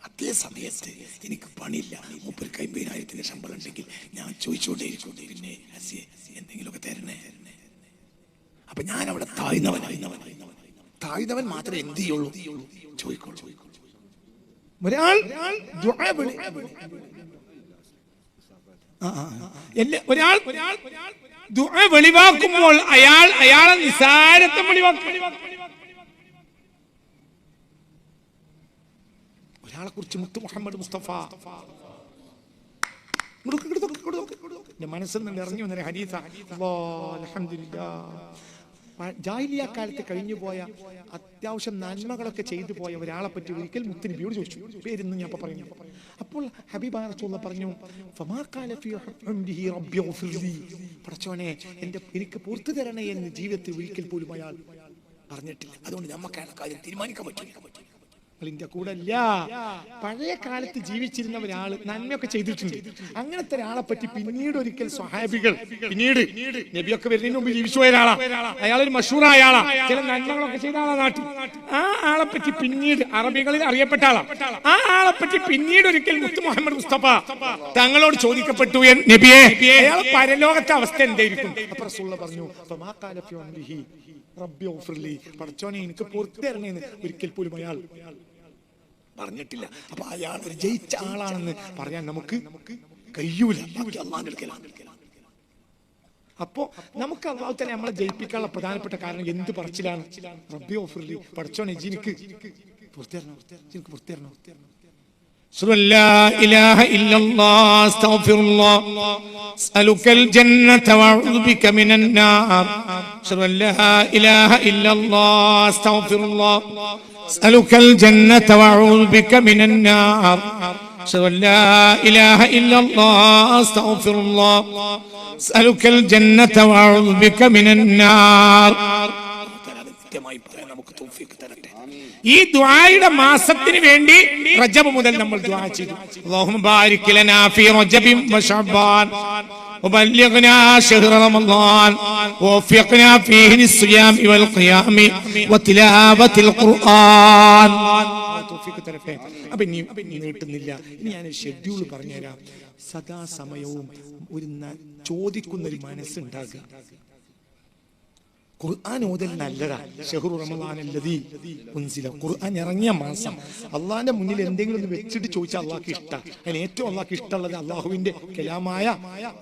അതേ സമയത്ത് എനിക്ക് പണിയില്ല, മൂപ്പർക്ക് 50,000 ശമ്പളം ഉണ്ടെങ്കിൽ ഞാൻ ചോദിച്ചോണ്ടേയിരിക്കും, പിന്നെ എന്തെങ്കിലുമൊക്കെ തരണേ. അപ്പൊ ഞാൻ അവിടെ താഴ്ന്നവൻ മാത്രമേ എന്ത് ചെയ്യുള്ളൂ? ചോദിക്കുള്ളൂ. ഒരാൾ ദുആ വെളിവാക്കുമ്പോൾ അയാളെ നിസാരത്തെ വെളിവാക്കും. ഒരാളെ കുറിച്ച് മുത്ത് മുഹമ്മദ് മുസ്തഫ മനസ്സിൽ നിന്ന് ഇറങ്ങി വന്നൊരു ഹദീസ. ജാഹിലിയ്യ കാലത്ത് കഴിഞ്ഞു പോയ അത്യാവശ്യം നന്മകളൊക്കെ ചെയ്തു പോയ ഒരാളെ പറ്റി ഒരിക്കൽ മുത്ത് നബിയോട് ചോദിച്ചു, പേരെന്ന് ഞാൻ പറഞ്ഞു. അപ്പോൾ ഹബീബായ റസൂലുള്ളാഹി പറഞ്ഞു, പടച്ചോനെ എനിക്ക് പുറത്തു തരണേ എന്ന് ജീവിതത്തിൽ ഒരിക്കൽ പോലും അയാൾ പറഞ്ഞിട്ടില്ല. അതുകൊണ്ട് നമുക്ക് അയാളെ കാര്യം തീരുമാനിക്കാൻ പറ്റില്ല. ിന്റെ കൂടെ അല്ല, പഴയ കാലത്ത് ജീവിച്ചിരുന്ന ഒരാള് നന്മയൊക്കെ ചെയ്തിട്ടുണ്ട്. അങ്ങനത്തെ ഒരാളെ പറ്റി പിന്നീട് ഒരിക്കൽ സ്വഹാബികൾ, പിന്നീട് നബിയൊക്കെ വരുന്നതിന് മുമ്പ് ജീവിച്ചു പോയ ഒരാളാ, അയാളൊരു മഷൂറായ ആളാ, ചില നന്മകളൊക്കെ ചെയ്ത ആളാ നാട്ടിൽ. ആ ആളെ പറ്റി പിന്നീട് അറബികളിൽ അറിയപ്പെട്ട ആളാ. ആ ആളെ പറ്റി പിന്നീട് ഒരിക്കൽ മുത്ത് മുഹമ്മദ് മുസ്തഫ തങ്ങളോട് ചോദിക്കപ്പെട്ടു, നബിയെ അയാൾ പരലോകത്തെ അവസ്ഥ എന്തായിരിക്കും? അപ്പൊ റസൂലുള്ളാഹി പറഞ്ഞു, പടച്ചോനെ എനിക്ക് പുറത്തു തരണേന്ന് ഒരിക്കൽ പോലും അയാൾ പറഞ്ഞിട്ടില്ല. അപ്പൊ അയാൾ ഒരു ജയിച്ച ആളാണെന്ന് പറയാൻ നമുക്ക് കഴിയൂല. അപ്പൊ നമുക്ക് അല്ലാഹു തആല നമ്മളെ ജയിപ്പിക്കാനുള്ള പ്രധാനപ്പെട്ട കാരണം എന്ത് പറച്ചിലാണ്? റബ്ബി ഓഫർലി, പടച്ചോനെ എനിക്ക് പുറത്തു തരണം, എനിക്ക് പുറത്തു തരണം. لا إله إلا الله استغفر الله أسألك الجنة وأعوذ بك من النار. لا إله إلا الله استغفر الله أسألك الجنة وأعوذ بك من النار. لا إله إلا الله استغفر الله أسألك الجنة وأعوذ بك من النار. ഈ ദുആയുടെ മാസത്തിന് വേണ്ടി റജബ് മുതൽ നമ്മൾ ദുആ ചെയ്തു. അല്ലാഹുമ്മ ബാരിക് ലനാ ഫീ റജബിൻ വ ശഅബാൻ وبلغنا شهر رمضان ووفقنا فيه للصيام والقيام وتلاوة القرآن. അപ്പൊ ഇനി നീട്ടുന്നില്ല, ഇനി ഞാൻ ഷെഡ്യൂൾ പറഞ്ഞുതരാം. സദാസമയവും ഒരു ചോദിക്കുന്ന ഒരു മനസ്സുണ്ടാകുക. ഖുർആൻ ഓതൽ നല്ലതാണ്. ശഹ്റു റമളാനല്ലദീ ഉൻസില, ഖുർആൻ ഇറങ്ങിയ മാസം. അള്ളാഹിന്റെ മുന്നിൽ എന്തെങ്കിലും ഒന്ന് വെച്ചിട്ട് ചോദിച്ചാൽ അള്ളാഹ്ക്ക് ഇഷ്ടമാണ്. അതിന് ഏറ്റവും അള്ളാഹ്ക്ക് ഇഷ്ടമുള്ളത് അള്ളാഹുവിന്റെ കലാമായ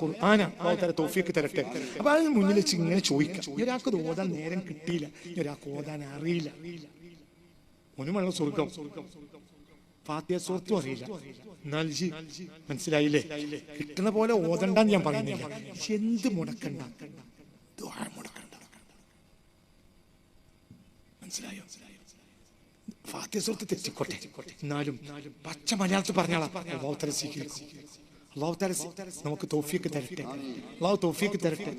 ഖുർആനാണ്. അള്ളാഹു തആല തൗഫീഖ് തരട്ടെ. അപ്പൊ അതിന് മുന്നിൽ വെച്ച് ഇങ്ങനെ ചോദിക്കാം. ഒരാൾക്ക് ഓതാൻ നേരം കിട്ടിയില്ല, ഒരാൾക്ക് ഓതാൻ അറിയില്ല, ഒന്നുമല്ല സ്വർഗം, ഫാത്തിഹ സൂറത്തും അറിയില്ല, എന്നാൽ മനസ്സിലായില്ലേ? കിട്ടുന്ന പോലെ ഓതണ്ടെന്ന് ഞാൻ പറയുന്നില്ല. എന്ത് മുടക്കണ്ട, ദുആ മുടക്കണ്ട. മനസ്സിലായോ? ഫാത്തിഹ സൂറത്ത് തെറ്റിക്കോട്ടെ, എന്നാലും പച്ച മലയാളത്തിൽ പറഞ്ഞാളാ അല്ലാഹു തആല സ്വീകരിക്കും. അല്ലാഹു തആല നമുക്ക് തൗഫീഖ് തരട്ടെ, അല്ലാഹു തൗഫീഖ് തരട്ടെ.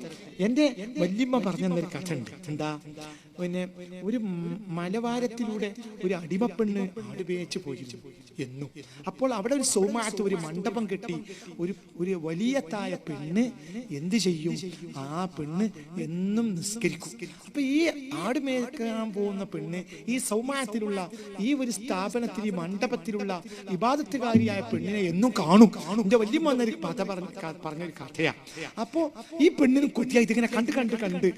എന്റെ വല്യമ്മ പറഞ്ഞൊരു കഥ ഉണ്ട്. എന്താ? പിന്നെ ഒരു മലവാരത്തിലൂടെ ഒരു അടിമപ്പെണ്ണ് ആട് വേച്ച് പോയിരുന്നു എന്നും. അപ്പോൾ അവിടെ ഒരു സൗമാത്ത്, ഒരു മണ്ഡപം കെട്ടി ഒരു വലിയത്തായ പെണ്ണ് എന്ത് ചെയ്യും? ആ പെണ്ണ് എന്നും നിസ്കരിക്കും. അപ്പൊ ഈ ആട് മേക്കാൻ പോകുന്ന പെണ്ണ് ഈ സൗമാത്തിലുള്ള ഈ ഒരു സ്ഥാപനത്തിൽ, ഈ മണ്ഡപത്തിലുള്ള ഇബാദത്തുകാരിയായ പെണ്ണിനെ എന്നും കാണും. എന്റെ വല്യമ്മ വന്നൊരു കഥ പറഞ്ഞൊരു കഥയാ. അപ്പോ ഈ പെണ്ണിന് കൊത്തിയായി ഇതിങ്ങനെ കണ്ട് കണ്ട് കണ്ട്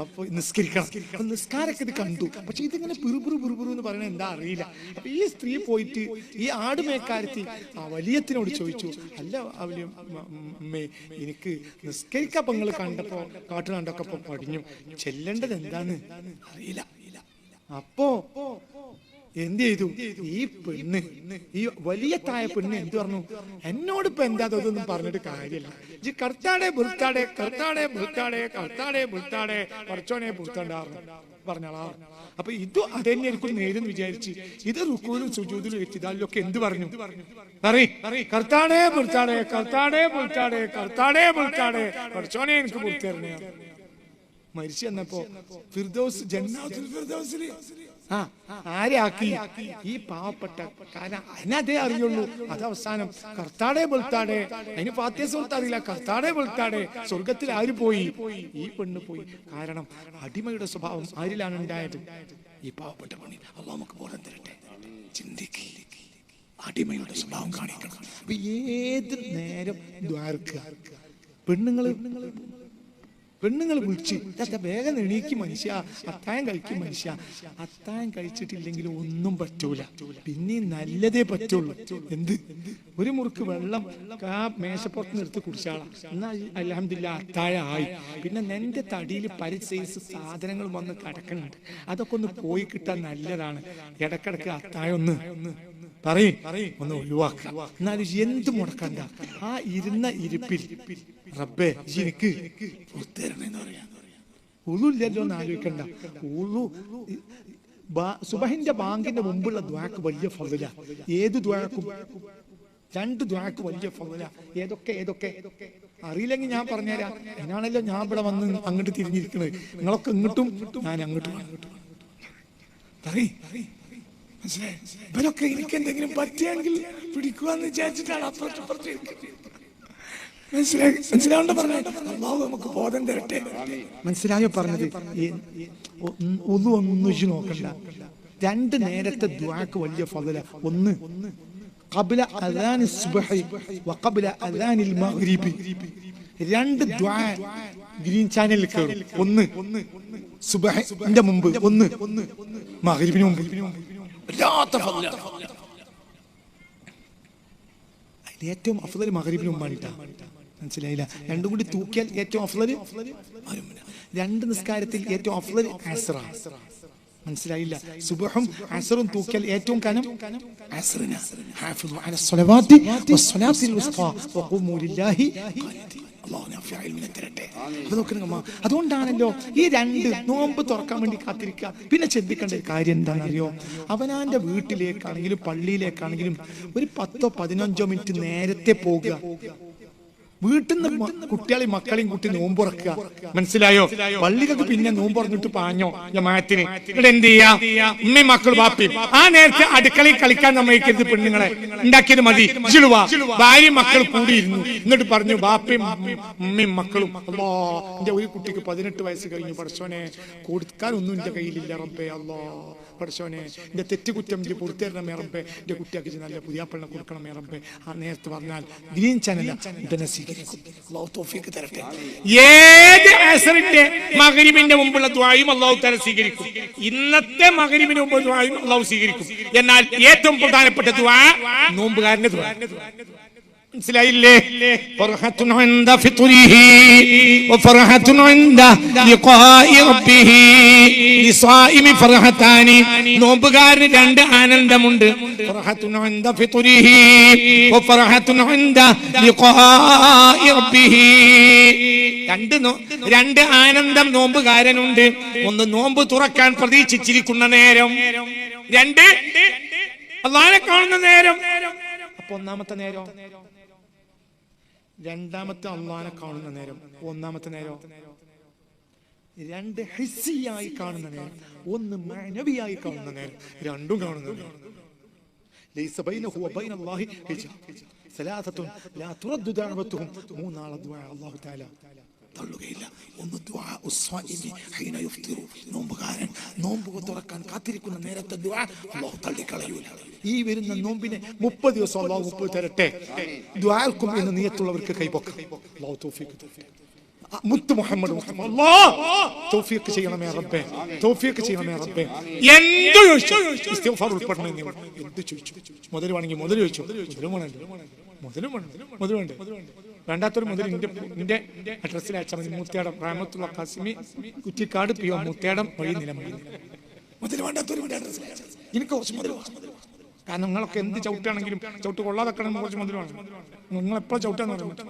അപ്പൊ നിസ്കരിക്കണം. നിസ്കാരൊക്കെ ഇത് കണ്ടു, പക്ഷെ ഇതിങ്ങനെ പിറുപിറു എന്ന് പറയണത് എന്താ അറിയില്ല. അപ്പൊ ഈ സ്ത്രീ പോയിട്ട് ഈ ആടുമേക്കാരത്തി ആ വലിയത്തിനോട് ചോദിച്ചു, അല്ല അമ്മേ, എനിക്ക് നിസ്കരിക്കാൻ നിങ്ങൾ കണ്ടപ്പോ കാട്ടു കണ്ടൊക്കെ പടിഞ്ഞു, ചെല്ലേണ്ടത് എന്താണ് അറിയില്ല. അപ്പോ എന്ത് ചെയ്തു? ഈ പെണ്ണ്, ഈ വലിയ തായ പെണ്ണ് എന്ത് പറഞ്ഞു? എന്നോട് ഇപ്പൊ എന്താ അതൊന്നും പറഞ്ഞിട്ട് കാര്യമില്ല. ഈ കർത്താടെ ബുർത്താടെ കർത്താടെ ബുർത്താടെ കർത്താടെ ബുർത്താടെ കുറച്ചോനെ ബുർത്താണ്ടാറ് പറഞ്ഞാളാ. അപ്പൊ ഇത് അതെന്നെ എനിക്ക് നേരെന്ന് വിചാരിച്ച് ഇത് റുക്കൂലും സുജൂദിലും എത്തിയതാലും ഒക്കെ എന്ത് പറഞ്ഞു? കർത്താടെ ബുർത്താടെ കർത്താടെ ബുർത്താടെ കർത്താടെ ബുർത്താടെ കുറച്ചോനെ എനിക്ക് ബുർത്തരണേ. മരിച്ചു വന്നപ്പോ ഫിർദൗസ്, ജന്നാത്തുൽ ഫിർദൗസിൽ ആരാക്കി? ഈ പാവപ്പെട്ട, കാരണം അതിനതേ അറിയുള്ളൂ. അത് അവസാനം കർത്താടെ ബുൾത്താടെ, അതിന് ഫാത്തിഹ സൂറത്ത് അറിയില്ല, കർത്താടെ ബുൾത്താടെ. സ്വർഗത്തിൽ ആര് പോയി? ഈ പെണ്ണ് പോയി. കാരണം അടിമയുടെ സ്വഭാവം ആരിലാണ് ഉണ്ടായത്? ഈ പാവപ്പെട്ട പെണ്ണിൽ. അല്ലാഹു നമുക്ക് ബോധം തരട്ടെ. ചിന്തിക്ക്, അടിമയുടെ സ്വഭാവം കാണിക്കണം. അപ്പൊ ഏത് നേരം ദ്വാരക്കുക. പെണ്ണുങ്ങൾ വിളിച്ച് വേഗം എണീക്കും മനുഷ്യ, അത്തായം കഴിക്കും മനുഷ്യ. അത്തായം കഴിച്ചിട്ടില്ലെങ്കിൽ ഒന്നും പറ്റൂല, പിന്നെ നല്ലതേ പറ്റുള്ളൂ. എന്ത്? ഒരു മുറുക്ക് വെള്ളം ആ മേശപ്പുറത്ത് നിർത്തി കുടിച്ചാളാ, എന്നാ അൽഹംദുലില്ലാഹ് അത്താഴ ആയി. പിന്നെ നിന്റെ തടിയിൽ പല സൈസ് സാധനങ്ങൾ വന്ന് കിടക്കുന്നുണ്ട്, അതൊക്കെ ഒന്ന് പോയി കിട്ടാൻ നല്ലതാണ്. ഇടക്കിടക്ക് അത്താഴം ഒന്ന് ഒന്ന് ഒഴിവാക്കുക. എന്നാലും എന്ത് മുടക്കണ്ട. ആ ഇരുന്ന ഇരിപ്പിൽ റബ്ബേ എനിക്ക് പുറത്തേരണെന്ന് പറയാം. ഉളു ഇല്ലല്ലോ എന്ന് ആലോചിക്കണ്ട. ഉളു സുബഹിന്റെ ബാങ്കിന്റെ മുമ്പുള്ള ദ്വാക്ക് വലിയ ഫളല. ഏത് ദ്വാക്കും? 2 ദ്വാക്ക് വലിയ ഫളല. ഏതൊക്കെ അറിയില്ലെങ്കിൽ ഞാൻ പറഞ്ഞുതരാം. അതിനാണല്ലോ ഞാൻ ഇവിടെ വന്ന് അങ്ങോട്ട് തിരിഞ്ഞിരിക്കുന്നത്. നിങ്ങളൊക്കെ ഇങ്ങോട്ടും, ഞാൻ അങ്ങോട്ടും. ഇവരൊക്കെ എനിക്ക് എന്തെങ്കിലും പറ്റിയെങ്കിൽ പിടിക്കുവാന്ന് വിചാരിച്ചിട്ടാണ് അപ്പുറത്ത് മനസ്സിലാവണ്ട പറഞ്ഞത്. അല്ലാഹു നമുക്ക് ബോധം തരട്ടെ. മനസ്സിലായോ പറഞ്ഞത്? ഒന്നും നോക്കണ്ട. 2 നേരത്തെ ദുആക്ക് വലിയ ഫളല. ഒന്ന് ഖബ്ല അദാനി സുബ്ഹി വ ഖബ്ല അദാനിൽ മഗ്രിബി. 2 ദുആ ഗ്രീൻ ചാനലിൽ കേറും. ഒന്ന് സുബ്ഹിന്റെ മുമ്പ്, ഒന്ന് മഗ്രിബിന് മുമ്പ്. ഏറ്റവും അഫ്ളൽ മഗ്രിബിന് മുമ്പാണ്. മനസ്സിലായില്ല? 2 കൂടി തൂക്കിയാൽ ഏറ്റവും അഫ്ളൽ 2 നിസ്കാരത്തിൽ ഏറ്റവും അഫ്ളൽ അസ്റ. മനസ്സിലായില്ല? സുബ്ഹും അസ്റും തൂക്കിയാൽ ഏറ്റവും കനം അസ്റിന. ഹാഫിളു അല സ്വലവാതി വസ്സലാത്തിൽ ഉസ്താ വഖൂമു ലില്ലാഹി ഖാനിതീൻ. അതുകൊണ്ടാണല്ലോ ഈ 2 നോമ്പ് തുറക്കാൻ വേണ്ടി കാത്തിരിക്കുക. പിന്നെ ചിന്തിക്കേണ്ട ഒരു കാര്യം എന്താണെന്നറിയോ? അവനാന്റെ വീട്ടിലേക്കാണെങ്കിലും പള്ളിയിലേക്കാണെങ്കിലും ഒരു 10-15 മിനിറ്റ് നേരത്തെ പോകുക. വീട്ടിൽ നിന്ന് കുട്ടികളെയും മക്കളെയും കൂട്ടി നോമ്പുറക്കുക. മനസ്സിലായോ? പള്ളികൾക്ക് പിന്നെ നോമ്പുറഞ്ഞിട്ട് പാഞ്ഞോ ജമാഅത്തിന്. ഇവിടെ എന്ത് ചെയ്യാ? ഉമ്മയും മക്കളും ബാപ്പയും ആ നേരത്തെ അടുക്കളയിൽ കളിക്കാൻ സമ്മതിക്കരുത്. പെണ്ണുങ്ങളെ ഉണ്ടാക്കിയത് മതി. ജിളുവ ഭാര്യയും മക്കളും കൂടിയിരുന്നു. എന്നിട്ട് പറഞ്ഞു ബാപ്പയും ഉമ്മയും മക്കളും, അല്ലാ എന്റെ ഒരു കുട്ടിക്ക് 18 വയസ്സ് കഴിഞ്ഞു, പടച്ചോനെ കൊടുക്കാനൊന്നും എന്റെ കയ്യിലില്ല റബ്ബേ. അല്ലാ പടച്ചോനെ എന്റെ തെറ്റുകുറ്റം എനിക്ക് പുറത്തേരണമേ റബ്ബേ. എന്റെ കുട്ടിയാക്കി നല്ല പുതിയാപ്പള്ളിനെ കൊടുക്കണമേ റബ്ബേ. ആ നേരത്തെ പറഞ്ഞാൽ ഗ്രീൻ ചാനൽ ഇതിനെ സ്വീകരിക്കും. അല്ലാഹു തൗഫീഖ് തരട്ടെ. ഏത് അസറിന്റെ മഗ്രിബിന്റെ മുമ്പുള്ള ദുആയും അല്ലാഹു തആല സ്വീകരിക്കും. ഇന്നത്തെ മഗ്രിബിന് മുമ്പ് ദുആയും അല്ലാഹു സ്വീകരിക്കും. എന്നാൽ ഏറ്റവും പ്രധാനപ്പെട്ട ദുആ നോമ്പുകാരന്റെ ദുആ. മനസ്സിലായില്ലേ? ഫർഹത്തുൻ ഇൻദ ഫിത്രിഹി വഫർഹത്തുൻ ഇൻദ ലിഖാഇ റബ്ബിഹി ലിസായിമി ഫർഹതാനി. നോമ്പുകാരന് രണ്ട് ആനന്ദമുണ്ട്. ഫർഹത്തുൻ ഇൻദ ഫിത്രിഹി വഫർഹത്തുൻ ഇൻദ ലിഖാഇ റബ്ബിഹി. രണ്ട് ആനന്ദം നോമ്പുകാരനുണ്ട്. ഒന്ന് നോമ്പ് തുറക്കാൻ പ്രതീക്ഷിച്ചിരിക്കുന്ന നേരം, രണ്ട് അല്ലാഹുവിനെ കാണുന്ന നേരം. അപ്പൊ ഒന്നാമത്തെ നേരം, രണ്ടാമത്തെ അല്ലാഹുവിനെ കാണുന്ന നേരം. ഒന്നാമത്തെ നേരം രണ്ട് ഹിസ്സിയായി കാണുന്ന നേരം, ഒന്ന് മഅനവിയായി കാണുന്ന നേരം. രണ്ടും കാണുന്ന നേരം. ലൈസ ബൈനഹു വബൈന അല്ലാഹി ഹിജാബ്. സലാസത്തുൻ ലാ തുറദ്ദു ദഅവതുഹും. മൂന്നാളെ ദുആ അല്ലാഹു തആല തള്ളുകയില്ല. ഒന്ന് ദുആ ഉസ്വാഇമി ഹീന യുഫ്തിറു. നോമ്പുകാരൻ നോമ്പ് തുറക്കാൻ കാത്തിരിക്കുന്ന നേരത്തെ ദുആ അല്ലാഹു തള്ളിക്കളയൂല. ഈ വരുന്ന നോമ്പിനെ 30 ദിവസം അല്ലാഹു 30 തരട്ടെ. ദുആൽക്കും എന്ന് നിയത്തുള്ളവർക്ക് കൈപൊക്കാം. അല്ലാഹു തൗഫീഖ് തരട്ടെ. മുത്ത് മുഹമ്മദ് അല്ലാഹ് തൗഫീഖ് ചെയ്യണമേ റബ്ബേ. തൗഫീഖ് ചെയ്യണമേ റബ്ബേ. എന്തു ചോദിച്ചു ഇസ്തിഗ്ഫാർ ഉൾപ്പെടണം. എന്തു ചോദിച്ചു? മുതൽ വേണമെങ്കിൽ മുതൽ ചോദിച്ചു. മുതൽ വേണ്ട. വേണ്ടാത്തൊരു മുതൽ നിന്റെ അഡ്രസ്സിൽ അയച്ചാൽ മതി. മുത്തേടം റഹ്മത്തുള്ള ഖാസിമി, കുറ്റിക്കാട് പിയോ മുത്തേടം വഴി നിലമ്പൂർ. മുതൽ വേണ്ടാത്തൊരു അഡ്രസ്സിൽ അയച്ചാൽ എനിക്ക് കുറച്ച് മുതൽ. കാരണം നിങ്ങളൊക്കെ എന്ത് ചവിട്ടാണെങ്കിലും ചവിട്ട് കൊള്ളാതെക്കണം, കുറച്ച് മുതൽ വേണം. നിങ്ങൾ എപ്പോഴും ചവിട്ടാന്ന് പറയാൻ പറ്റും.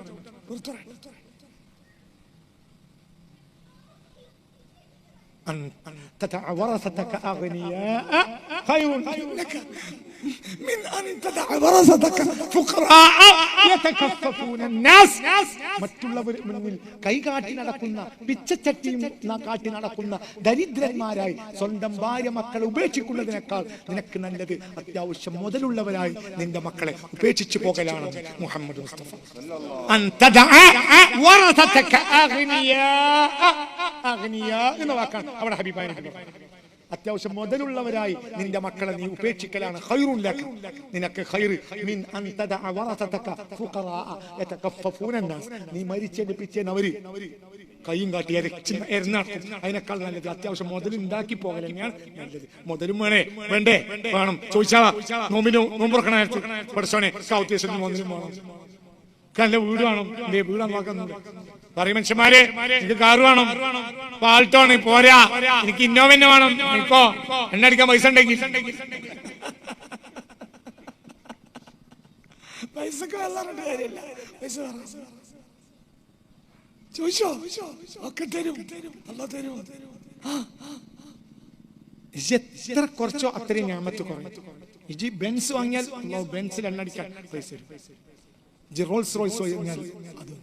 تدع ورثتك أغنياء خير لك من أن تدع ورثتك فقراء يتكففون الناس. മറ്റുള്ളവർ മുന്നിൽ കൈകാട്ടി നടക്കുന്ന, പിച്ചച്ചട്ടിയും കാട്ടി നടക്കുന്ന ദരിദ്രന്മാരായി സ്വന്തം ഭാര്യ മക്കളെ ഉപേക്ഷിക്കുന്നതിനേക്കാൾ നിനക്ക് നല്ലത് അത്യാവശ്യം മുതലുള്ളവരായി നിന്റെ മക്കളെ ഉപേക്ഷിച്ചു പോകലാണ്. മുഹമ്മദ് മുസ്തഫ എന്ന വാക്കാണ് അവിടെ ഹബീബായി അത്യാവശ്യം മുതലുള്ളവരായി നിന്റെ മക്കളെ നീ ഉപേക്ഷിക്കലാണ് ഖൈറുൻ ലക. നിനക്ക് ഖൈർ മിൻ അൻ തദഅ വറസതക ഫുഖറാഅ യതകഫഫൂന الناس. നീ മരിച്ചതിന്റെ പിറ്റേന്ന് അവര് കൈയും കാട്ടി എരഞ്ഞാക്കും. അതിനേക്കാൾ നല്ലത് അത്യാവശ്യം മുതൽ ഉണ്ടാക്കി പോകൽ തന്നെയാണ് നല്ലത്. മുതലും വേണ്ടേ വേണം. ചോദിച്ചാ നോമ്പുറക്കണ പഠിച്ചോനെ സൗത്ത് മുതലും വേണം. നല്ല വീട് വേണം. എന്റെ വീടാൻ നോക്കുന്നുണ്ട് പറയും മനുഷ്യന്മാരെ. എനിക്ക് കാറ് വേണം, പാൾട്ടോണ് പോരാ, എനിക്ക് ഇന്നോവന്നെ വേണം. ഇപ്പോ എണ്ണടിക്കാൻ പൈസ ഉണ്ടെങ്കിൽ പൈസക്ക് വെള്ളാറുണ്ട് കാര്യമില്ല. പൈസ ചോദിച്ചോ ഒക്കെ തരും. അല്ല തരും. എത്ര കുറച്ചോ അത്രയും ഞാമത്ത് കുറയും. ഇജി ബെൻസ് വാങ്ങിയാൽ ബെൻസിൽ എണ്ണടിക്കാൻ പൈസ തരും. റോൾസ് റോയ്സ് വാങ്ങിയാൽ അത്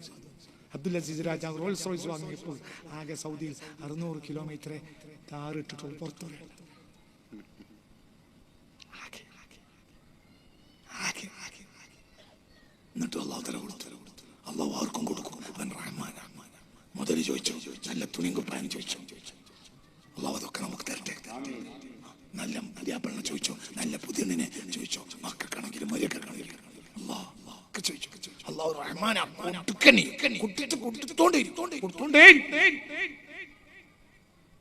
അബ്ദുൽ അസീസ് രാജാവ് റോൾസ് റോയ്സ് വാങ്ങിയപ്പോൾ ആകെ സൗദിയിൽ 600 കിലോമീറ്റർ താറിട്ടിട്ടുള്ളൂ. പുറത്തു എന്നിട്ട് അള്ളാഹു തല കൊടുത്തു. അള്ളാഹു ആർക്കും കൊടുക്കും. മുതൽ ചോദിച്ചു, നല്ല തുണിയും കുപ്പാനും ചോദിച്ചു. അള്ളാഹു അതൊക്കെ നമുക്ക് തരട്ടെ. നല്ല അധ്യാപനം ചോദിച്ചു, നല്ല പുതിയണ്ണിനെ ചോദിച്ചു, മക്കൾക്കാണെങ്കിലും മര്യാദക്കാണെങ്കിലും അള്ളാഹ് ചോദിച്ചു. അള്ളാഹു റഹ്മാനാ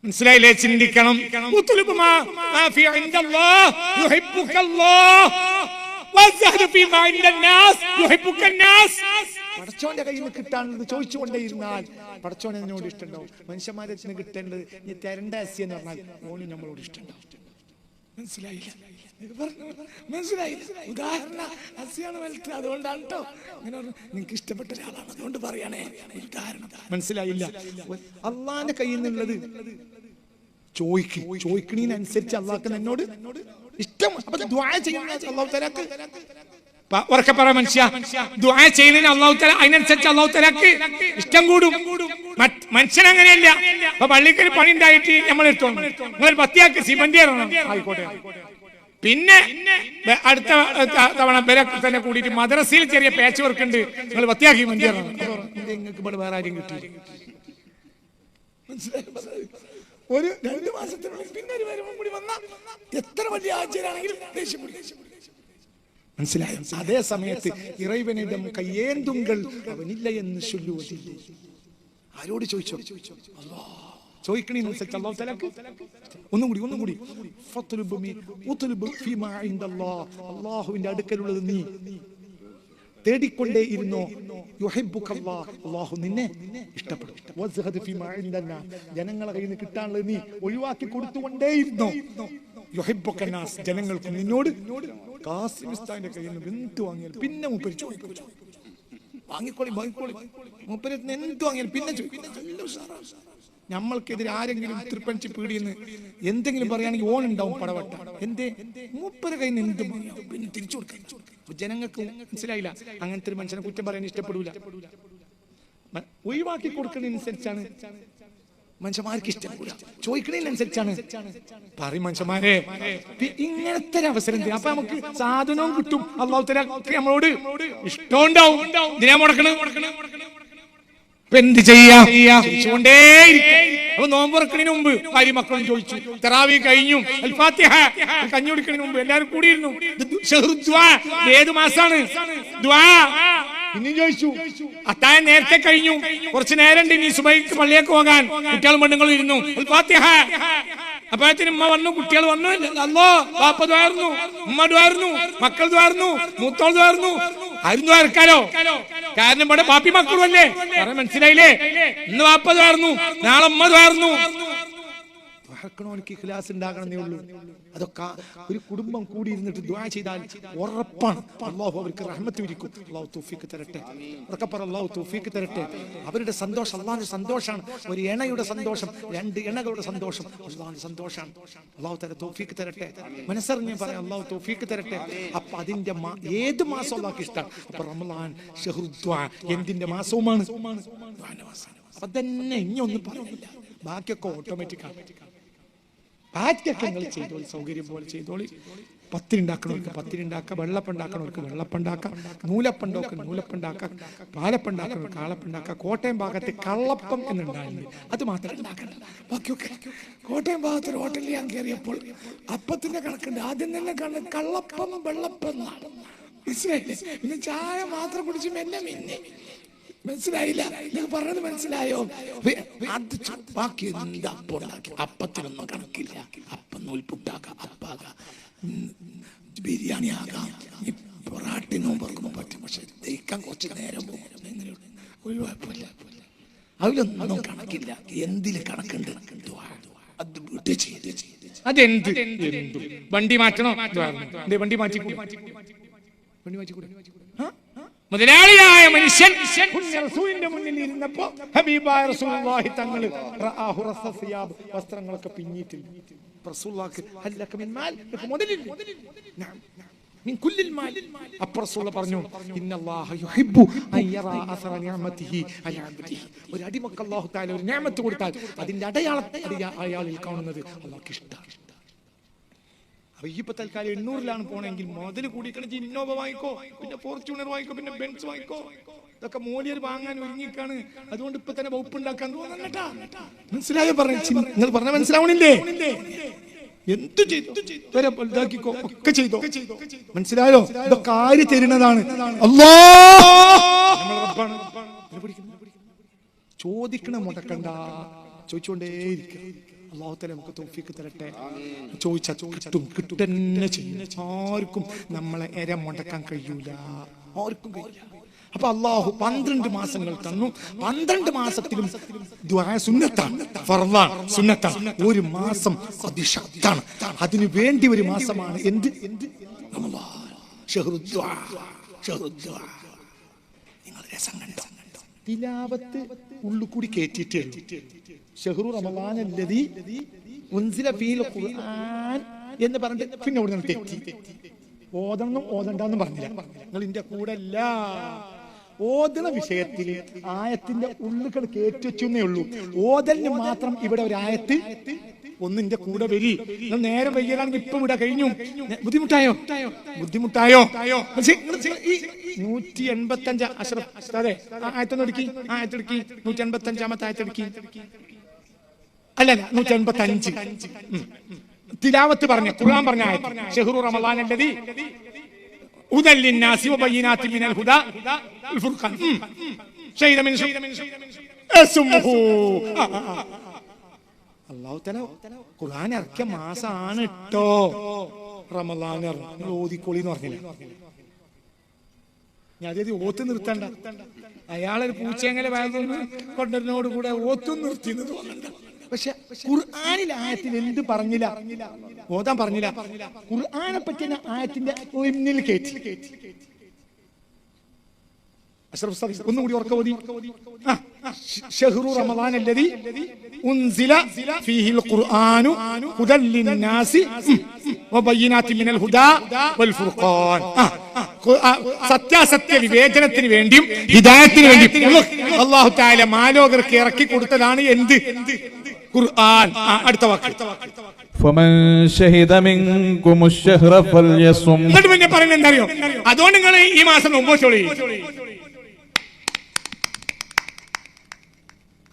മനസ്സിലായില്ലേ? ചിന്തിക്കണം. പടച്ചോന്റെ കയ്യിൽ നിന്ന് കിട്ടാനുള്ളത് ചോദിച്ചുകൊണ്ടേയിരുന്നാൽ പടച്ചോൻ എന്നോട് ഇഷ്ടമുണ്ടാവും. മനുഷ്യന്മാരെ കിട്ടേണ്ടത് നീ തരണ്ട അസി എന്ന് പറഞ്ഞാൽ ഓന് നമ്മളോട് ഇഷ്ടമുണ്ടാവും. മനസ്സിലായില്ല? ഉദാഹരണം അസിയാണ് വലുത്, അതുകൊണ്ടാണ് കേട്ടോ അങ്ങനെ നിങ്ങൾക്ക് ഇഷ്ടപ്പെട്ട ഒരാളാണ്, അതുകൊണ്ട് പറയണേ. ഉദാഹരണം മനസ്സിലായില്ല? അള്ളാന്റെ കയ്യിൽ നിന്നുള്ളത് ചോദിക്കണീനനുസരിച്ച് അള്ളാഹ്ക്ക് എന്നോട് ഇഷ്ടം. അപ്പൊ ദുആ ചെയ്യുന്ന അല്ലാഹു തആലക്ക് ഉറക്കെ പറ മനുഷ്യ, ദുആ ചെയ്യുന്നതിന് അല്ലാഹു തആല അതിനനുസരിച്ച് അല്ലാഹു തആലക്ക് ഇഷ്ടം കൂടും. മനുഷ്യൻ അങ്ങനെയല്ല. അപ്പൊ പള്ളിക്കൊരു പണി ഉണ്ടായിട്ട് നമ്മൾ എടുത്തോളൂ, നിങ്ങൾ പത്തിയാക്ക് സിമന്റ് ആയിക്കോട്ടെ. പിന്നെ അടുത്ത തവണ ബലക്ക് തന്നെ കൂടിയിട്ട് മദ്രസയിൽ ചെറിയ പാച്ച് വർക്ക് ഉണ്ട്, നിങ്ങൾ പത്തിയാക്കി മന്തിയാണ്. നിങ്ങൾക്ക് ഇവിടെ വേറെ ആരും കിട്ടില്ല. ഒരു 2 മാസത്തിനുള്ളിൽ പിന്നെ ഒരു വരവും കൂടി വന്ന എത്ര വലിയ ആചാരാണെങ്കിലും ദേഷ്യം പിടിക്കും. മനസ്സിലായോ? അതേ സമയത്ത് ഇറൈവനിடம் കയ്യേന്തുങ്കൾ അവനില്ല എന്ന് ചൊല്ലുവതില്ലേ. ആരോട് ചോദിച്ചോ? ചോദിക്കണേനനുസരിച്ച് അല്ലാഹു തആലക്ക് ഒന്നും കൂടി അല്ലാഹുവിന്റെ അടുക്കലുള്ളത് നീ തേടിക്കൊണ്ടേ ഇരുന്നോ. അല്ലാഹു നിന്നെ ഇഷ്ടപ്പെടും. ജനങ്ങളെ കയ്യിൽ നിന്ന് കിട്ടാനുള്ളത് നീ ഒഴിവാക്കി കൊടുത്തുകൊണ്ടേ ഇരുന്നോ. ജനങ്ങൾക്ക് നിന്നോട് കാസിം ഉസ്താദിന്റെ കയ്യിൽ നിന്ന് എന്ത് വാങ്ങിയാൽ പിന്നെ മൂപ്പര് ചോദിക്കും, വാങ്ങിക്കോളി മൂപ്പര് എന്ത് വാങ്ങിയാൽ പിന്നെ ചോദിക്കും. നമ്മൾക്കെതിരെ ആരെങ്കിലും തൃപ്പഞ്ചി പീടിയെന്ന് എന്തെങ്കിലും പറയുകയാണെങ്കിൽ ഓൺ ഉണ്ടാവും പടവട്ട. എന്തേ മൂപ്പര് കയ്യിൽ നിന്ന് എന്ത് വാങ്ങിയാവും പിന്നെ തിരിച്ചു കൊടുക്കാൻ. ജനങ്ങൾക്ക് മനസ്സിലായില്ല, അങ്ങനത്തെ ഒരു മനുഷ്യനെ കുറ്റം പറയാൻ ഇഷ്ടപ്പെടൂല. ഒഴിവാക്കി കൊടുക്കുന്നതിനനുസരിച്ചാണ് മനുഷ്യന്മാർക്ക് ഇഷ്ടപ്പെടില്ല, ചോദിക്കുന്നതിനനുസരിച്ചാണ് പറയും മനുഷ്യന്മാരെ. ഇങ്ങനത്തെ ഒരു അവസരം അപ്പൊ നമുക്ക് സാധനവും കിട്ടും, അല്ലാഹു തആല നമ്മളോട് ഇഷ്ടം ഉണ്ടാവും. ഇതിനെ മുടക്കണ എന്ത് ചെയ്യാണ്ടേ. അപ്പൊ നോമ്പ് തുറക്കണതിന് മുമ്പ് ഭാര്യ മക്കളും ചോദിച്ചു, തറാവീ കഴിഞ്ഞു, അൽ ഫാത്തിഹ കഞ്ഞി കുടിക്കുന്നതിന് മുമ്പ് എല്ലാവരും കൂടിയിരുന്നു. ഏത് മാസാണ് ദുആ? ഇനിയും ചോദിച്ചു. അത്താഴം നേരത്തെ കഴിഞ്ഞു, കുറച്ച് നേരം ഉണ്ട് ഇനി സുബഹിക്ക് പള്ളിയൊക്കെ പോകാൻ. കുട്ടികളും പെണ്ണുങ്ങളും ഇരുന്നു. അൽ ഫാത്തിഹ. അപ്പോഴത്തേനും ഉമ്മ വന്നു, കുട്ടികൾ വന്നു. അല്ലോ ബാപ്പ ദ്വാരുന്നു, ഉമ്മ ദ്വാരുന്നു, മക്കൾ ദ്വാരുന്നു, മൂത്തോൾ ദ്വാരുന്നു. ആയിരുന്നു ആർക്കാലോ? കാരണം ഇവിടെ ബാപ്പി മക്കളും അല്ലേ. പറയാൻ മനസ്സിലായില്ലേ? ഇന്ന് ബാപ്പ ദ്വാരുന്നു, നാളെ ഉമ്മ ദ്വാരുന്നു. ഇഖ്ലാസ് ഉണ്ടാകണമെന്നേ ഉള്ളൂ. അതൊക്കെ ഒരു കുടുംബം കൂടി ഇരുന്നിട്ട് ദുആ ചെയ്താൽ ഉറപ്പാണ് അല്ലാഹു അവർക്ക് റഹ്മത്ത് വിരിക്കും. അല്ലാഹു തൗഫീഖ് തരട്ടെ. ഉറക്കെ പറ അല്ലാഹു തൗഫീഖ് തരട്ടെ. അവരുടെ സന്തോഷം അല്ലാഹുവിന്റെ സന്തോഷമാണ്. ഒരു ഇണയുടെ സന്തോഷം, 2 ഇണകളുടെ സന്തോഷം അല്ലാഹുവിന്റെ സന്തോഷമാണ്. അല്ലാഹു തആല തൗഫീഖ് തരട്ടെ. മനസ്സറിഞ്ഞ് പറയാം അല്ലാഹു തൗഫീഖ് തരട്ടെ. അപ്പൊ അതിന്റെ ഏത് മാസം അല്ലാഹുക്ക് ഇഷ്ടമാണ്. അപ്പൊ റമളാൻ ഷഹ്റു ദുആ എന്തിന്റെ മാസവുമാണ്? ദുആന്റെ മാസമാണ്. അപ്പൊ തന്നെ ഇനി ഒന്നും പറയുന്നില്ല, ബാക്കിയൊക്കെ ഓട്ടോമാറ്റിക്കാണ്. ബാക്കിയൊക്കെ നിങ്ങൾ ചെയ്തോളി, സൗകര്യം പോലെ ചെയ്തോളി. പത്തിരിണ്ടാക്കണവർക്ക് പത്തിരിണ്ടാക്കാം, വെള്ളപ്പുണ്ടാക്കണവർക്ക് വെള്ളപ്പുണ്ടാക്കാം, നൂലപ്പുണ്ടാക്കാൻ നൂലപ്പുണ്ടാക്കാം, പാലപ്പുണ്ടാക്കണവർക്ക് കാളപ്പുണ്ടാക്കാം. കോട്ടയം ഭാഗത്ത് കള്ളപ്പം എന്നുണ്ടായിരുന്നു, അത് മാത്രം ഉണ്ടാക്കണ്ട. ബാക്കിയൊക്കെ കോട്ടയം ഭാഗത്ത് ഒരു ഹോട്ടലിൽ ഞാൻ കയറിയപ്പോൾ അപ്പത്തിന്റെ കണക്കുണ്ട്. ആദ്യം തന്നെ കള്ളപ്പം വെള്ളപ്പം എന്നാണ്, മനസ്സിലായില്ലേ? പിന്നെ ചായ മാത്രം കുടിച്ച് മെല്ലെ മിന്നെ. മനസ്സിലായില്ല? നിങ്ങൾക്ക് പറഞ്ഞത് മനസ്സിലായോ? അത് ബാക്കി എന്താ അപ്പം ഉണ്ടാക്കി? അപ്പത്തിനൊന്നും കണക്കില്ല. അപ്പം നൂൽപുട്ടാക്കാം, അപ്പാകാം, ബിരിയാണി ആകാം, പൊറാട്ടിനോ പറക്കുമ്പോൾ പറ്റും. പക്ഷെ ദഹിക്കാൻ കുറച്ച് നേരം പോകും. ഒരു കുഴപ്പമില്ല, അതിലൊന്നും കണക്കില്ല. എന്തില് കണക്കുണ്ട്? അത് വീട്ടിൽ ചെയ്ത് അതെന്ത് വണ്ടി മാറ്റണോ? വണ്ടി മാറ്റിക്കൂടെ? വണ്ടി മാറ്റിക്കൂടെ? മുതലാളിയായ മനുഷ്യൻ റസൂലിന്റെ മുന്നിൽ ഇരുന്നപ്പോ ഹബീബായ റസൂലുള്ളാഹി തങ്ങൾ റആഹു റസസിയാബ്, വസ്ത്രങ്ങളൊക്കെ പിന്നിട്ടില്ല. റസൂലുള്ളാഹിക്ക് ഹല്ലക മിൻ മാൽ, മുതലില്ല. നഅം മിൻ കുല്ലിൽ മാൽ. അപ്പോൾ റസൂൽ പറഞ്ഞു, ഇന്നല്ലാഹ യുഹിബ്ബു അൻ യറാ അസറ നിഅമതിഹി അലാ അബ്ദിഹി. ഒരു അടിമക്ക് അല്ലാഹു തആല ഒരു നിഅമത്ത് കൊടുത്താൽ അതിന്റെ അടയാളം അയാളിൽ കാണുന്നത് അല്ലാഹുക്ക് ഇഷ്ടമാണ്. അപ്പൊ ഈ ഇപ്പൊ തൽക്കാലം 800-ലാണ് പോണെങ്കിൽ മുതൽ കൂടിക്കണിച്ച് ഇന്നോവ വാങ്ങിക്കോ, പിന്നെ ഫോർച്യൂണർ വാങ്ങിക്കോ, പിന്നെ ബെൻസ് വാങ്ങിക്കോ. ഇതൊക്കെ മൂല്യർ വാങ്ങാൻ ഒരുങ്ങിക്കാണ്. അതുകൊണ്ട് ഇപ്പൊ തന്നെ വകുപ്പ് ഉണ്ടാക്കാൻ തോന്നണ്ടാ. മനസ്സിലായോ? നിങ്ങൾ പറഞ്ഞ മനസ്സിലാവണില്ലേ? എന്ത് ചെയ്തു ഇതാക്കിക്കോ, ഒക്കെ ചെയ്തോ. മനസ്സിലായോ? ഇതൊക്കെ ആര് തരുന്നതാണ്? അല്ലാഹ്. ചോദിക്കണ മുടക്കണ്ട, ചോദിച്ചുകൊണ്ടേയിരിക്കും. അല്ലാഹു തആല നമുക്ക് തൗഫീഖ് തരട്ടെ. ചോദിച്ചാൽ കിട്ടും, കിട്ടുന്നെ ചെയ്യും. ആർക്കും നമ്മളെ എര മുടക്കാൻ കഴിയൂല, ആർക്കും കഴിയില്ല. അപ്പൊ അല്ലാഹു 12 മാസങ്ങൾ തന്നു. 12 മാസത്തിലും ദുആ സുന്നത്താണ്, ഫർളാണ്, സുന്നത്താണ്. ഒരു മാസം അതിശക്താണ്, അതിനു വേണ്ടി ഒരു മാസമാണ് എന്ത്? റമളാൻ, ഷഹ്റു ദുആ, ഷഹ്റു ദുആ. നിങ്ങൾ രസം കണ്ടോ? തിലാവത്ത് ഉള്ളുകൂടി കേറ്റിട്ടേ ഷഹ്റു റമളാൻ അല്ലദീ ഉൻസില ഫീൽ ഖുർആൻ എന്ന് പറഞ്ഞിട്ട് പിന്നെ അവിടെ തെറ്റി. ഓതണം ഓതണ്ടെന്ന് പറഞ്ഞില്ല. നിങ്ങൾ ഇന്റെ കൂടെ അല്ല. ഓതണ വിഷയത്തില് ആയത്തിന്റെ ഉള്ളിൽ കയറ്റി വെച്ചേ ഉള്ളൂ. ഓതലിന് മാത്രം ഇവിടെ ഒരു ആയത്ത് ഒന്നിന്റെ കൂടെ വരി. നിങ്ങൾ നേരെ വയ്യലാണെങ്കിൽ ഇപ്പൊ ഇവിടെ കഴിഞ്ഞു. ബുദ്ധിമുട്ടായോ? പക്ഷേ 185 അഷ്റഫ് അതെ ആയത്തൊന്നെടുക്കി. 185 ആയത്തെടുക്കി. അല്ല 185 തിലാവത്ത് പറഞ്ഞ ഖുർആൻ പറഞ്ഞ ആയത്ത്. ശഹ്റു റമളാൻ അല്ലദീ ഹുദൽ ലിന്നാസി വബയ്യിനാത്തി മിനൽ ഹുദാ വൽ ഫുർഖാൻ ശൈന മിൻ ഇസ്മുഹു. അല്ലാഹു തആല ഖുർആൻ ഇറക്കിയ മാസമാണ് ട്ടോ റമളാൻ. ഓതിക്കോളി എന്ന് പറഞ്ഞില്ല. ഞാൻ അത് ഓത്ത് നിർത്തണ്ട. അയാളൊരു പൂച്ചെങ്ങനെ കൊണ്ടതിനോട് കൂടെ ഓത്തും നിർത്തിയെന്ന് തോന്നണ്ട. പക്ഷെ ഖുർആനിൽ ആയത്തിൽ എന്ത് പറഞ്ഞില്ല? ഓതാൻ പറഞ്ഞില്ല. ഖുർആനെ പറ്റി ആയത്തിന്റെ മുന്നിൽ കേറ്റി. ഒന്നുകൂടി ഉറക്ക ഓതി. ശഹ്റു റമളാൻ അല്ലദീ ഉൻസില ഫീഹിൽ ഖുർആനു ഹുദൽ ലിന്നാസി വബയ്യിനാത്തി മിനൽ ഹുദാ വൽ ഫുർഖാൻ. സത്യാസത്യ വിവേചനത്തിന് വേണ്ടിയും ഹിദായത്തിന് വേണ്ടിയും അല്ലാഹു തആല മാലോകർക്ക് ഇറക്കി കൊടുത്തതാണ് എന്ത്? ഖുർആൻ. അടുത്ത വാക്ക് ഫമൻ ശഹിദ മിൻകും അശ്ശഹ്റ ഫൽയസും. എന്നിട്ട് പിന്നെ പറയുന്നത് എന്തറിയോ? അതുകൊണ്ട് നിങ്ങൾ ഈ മാസം നോമ്പോച്ചോളി.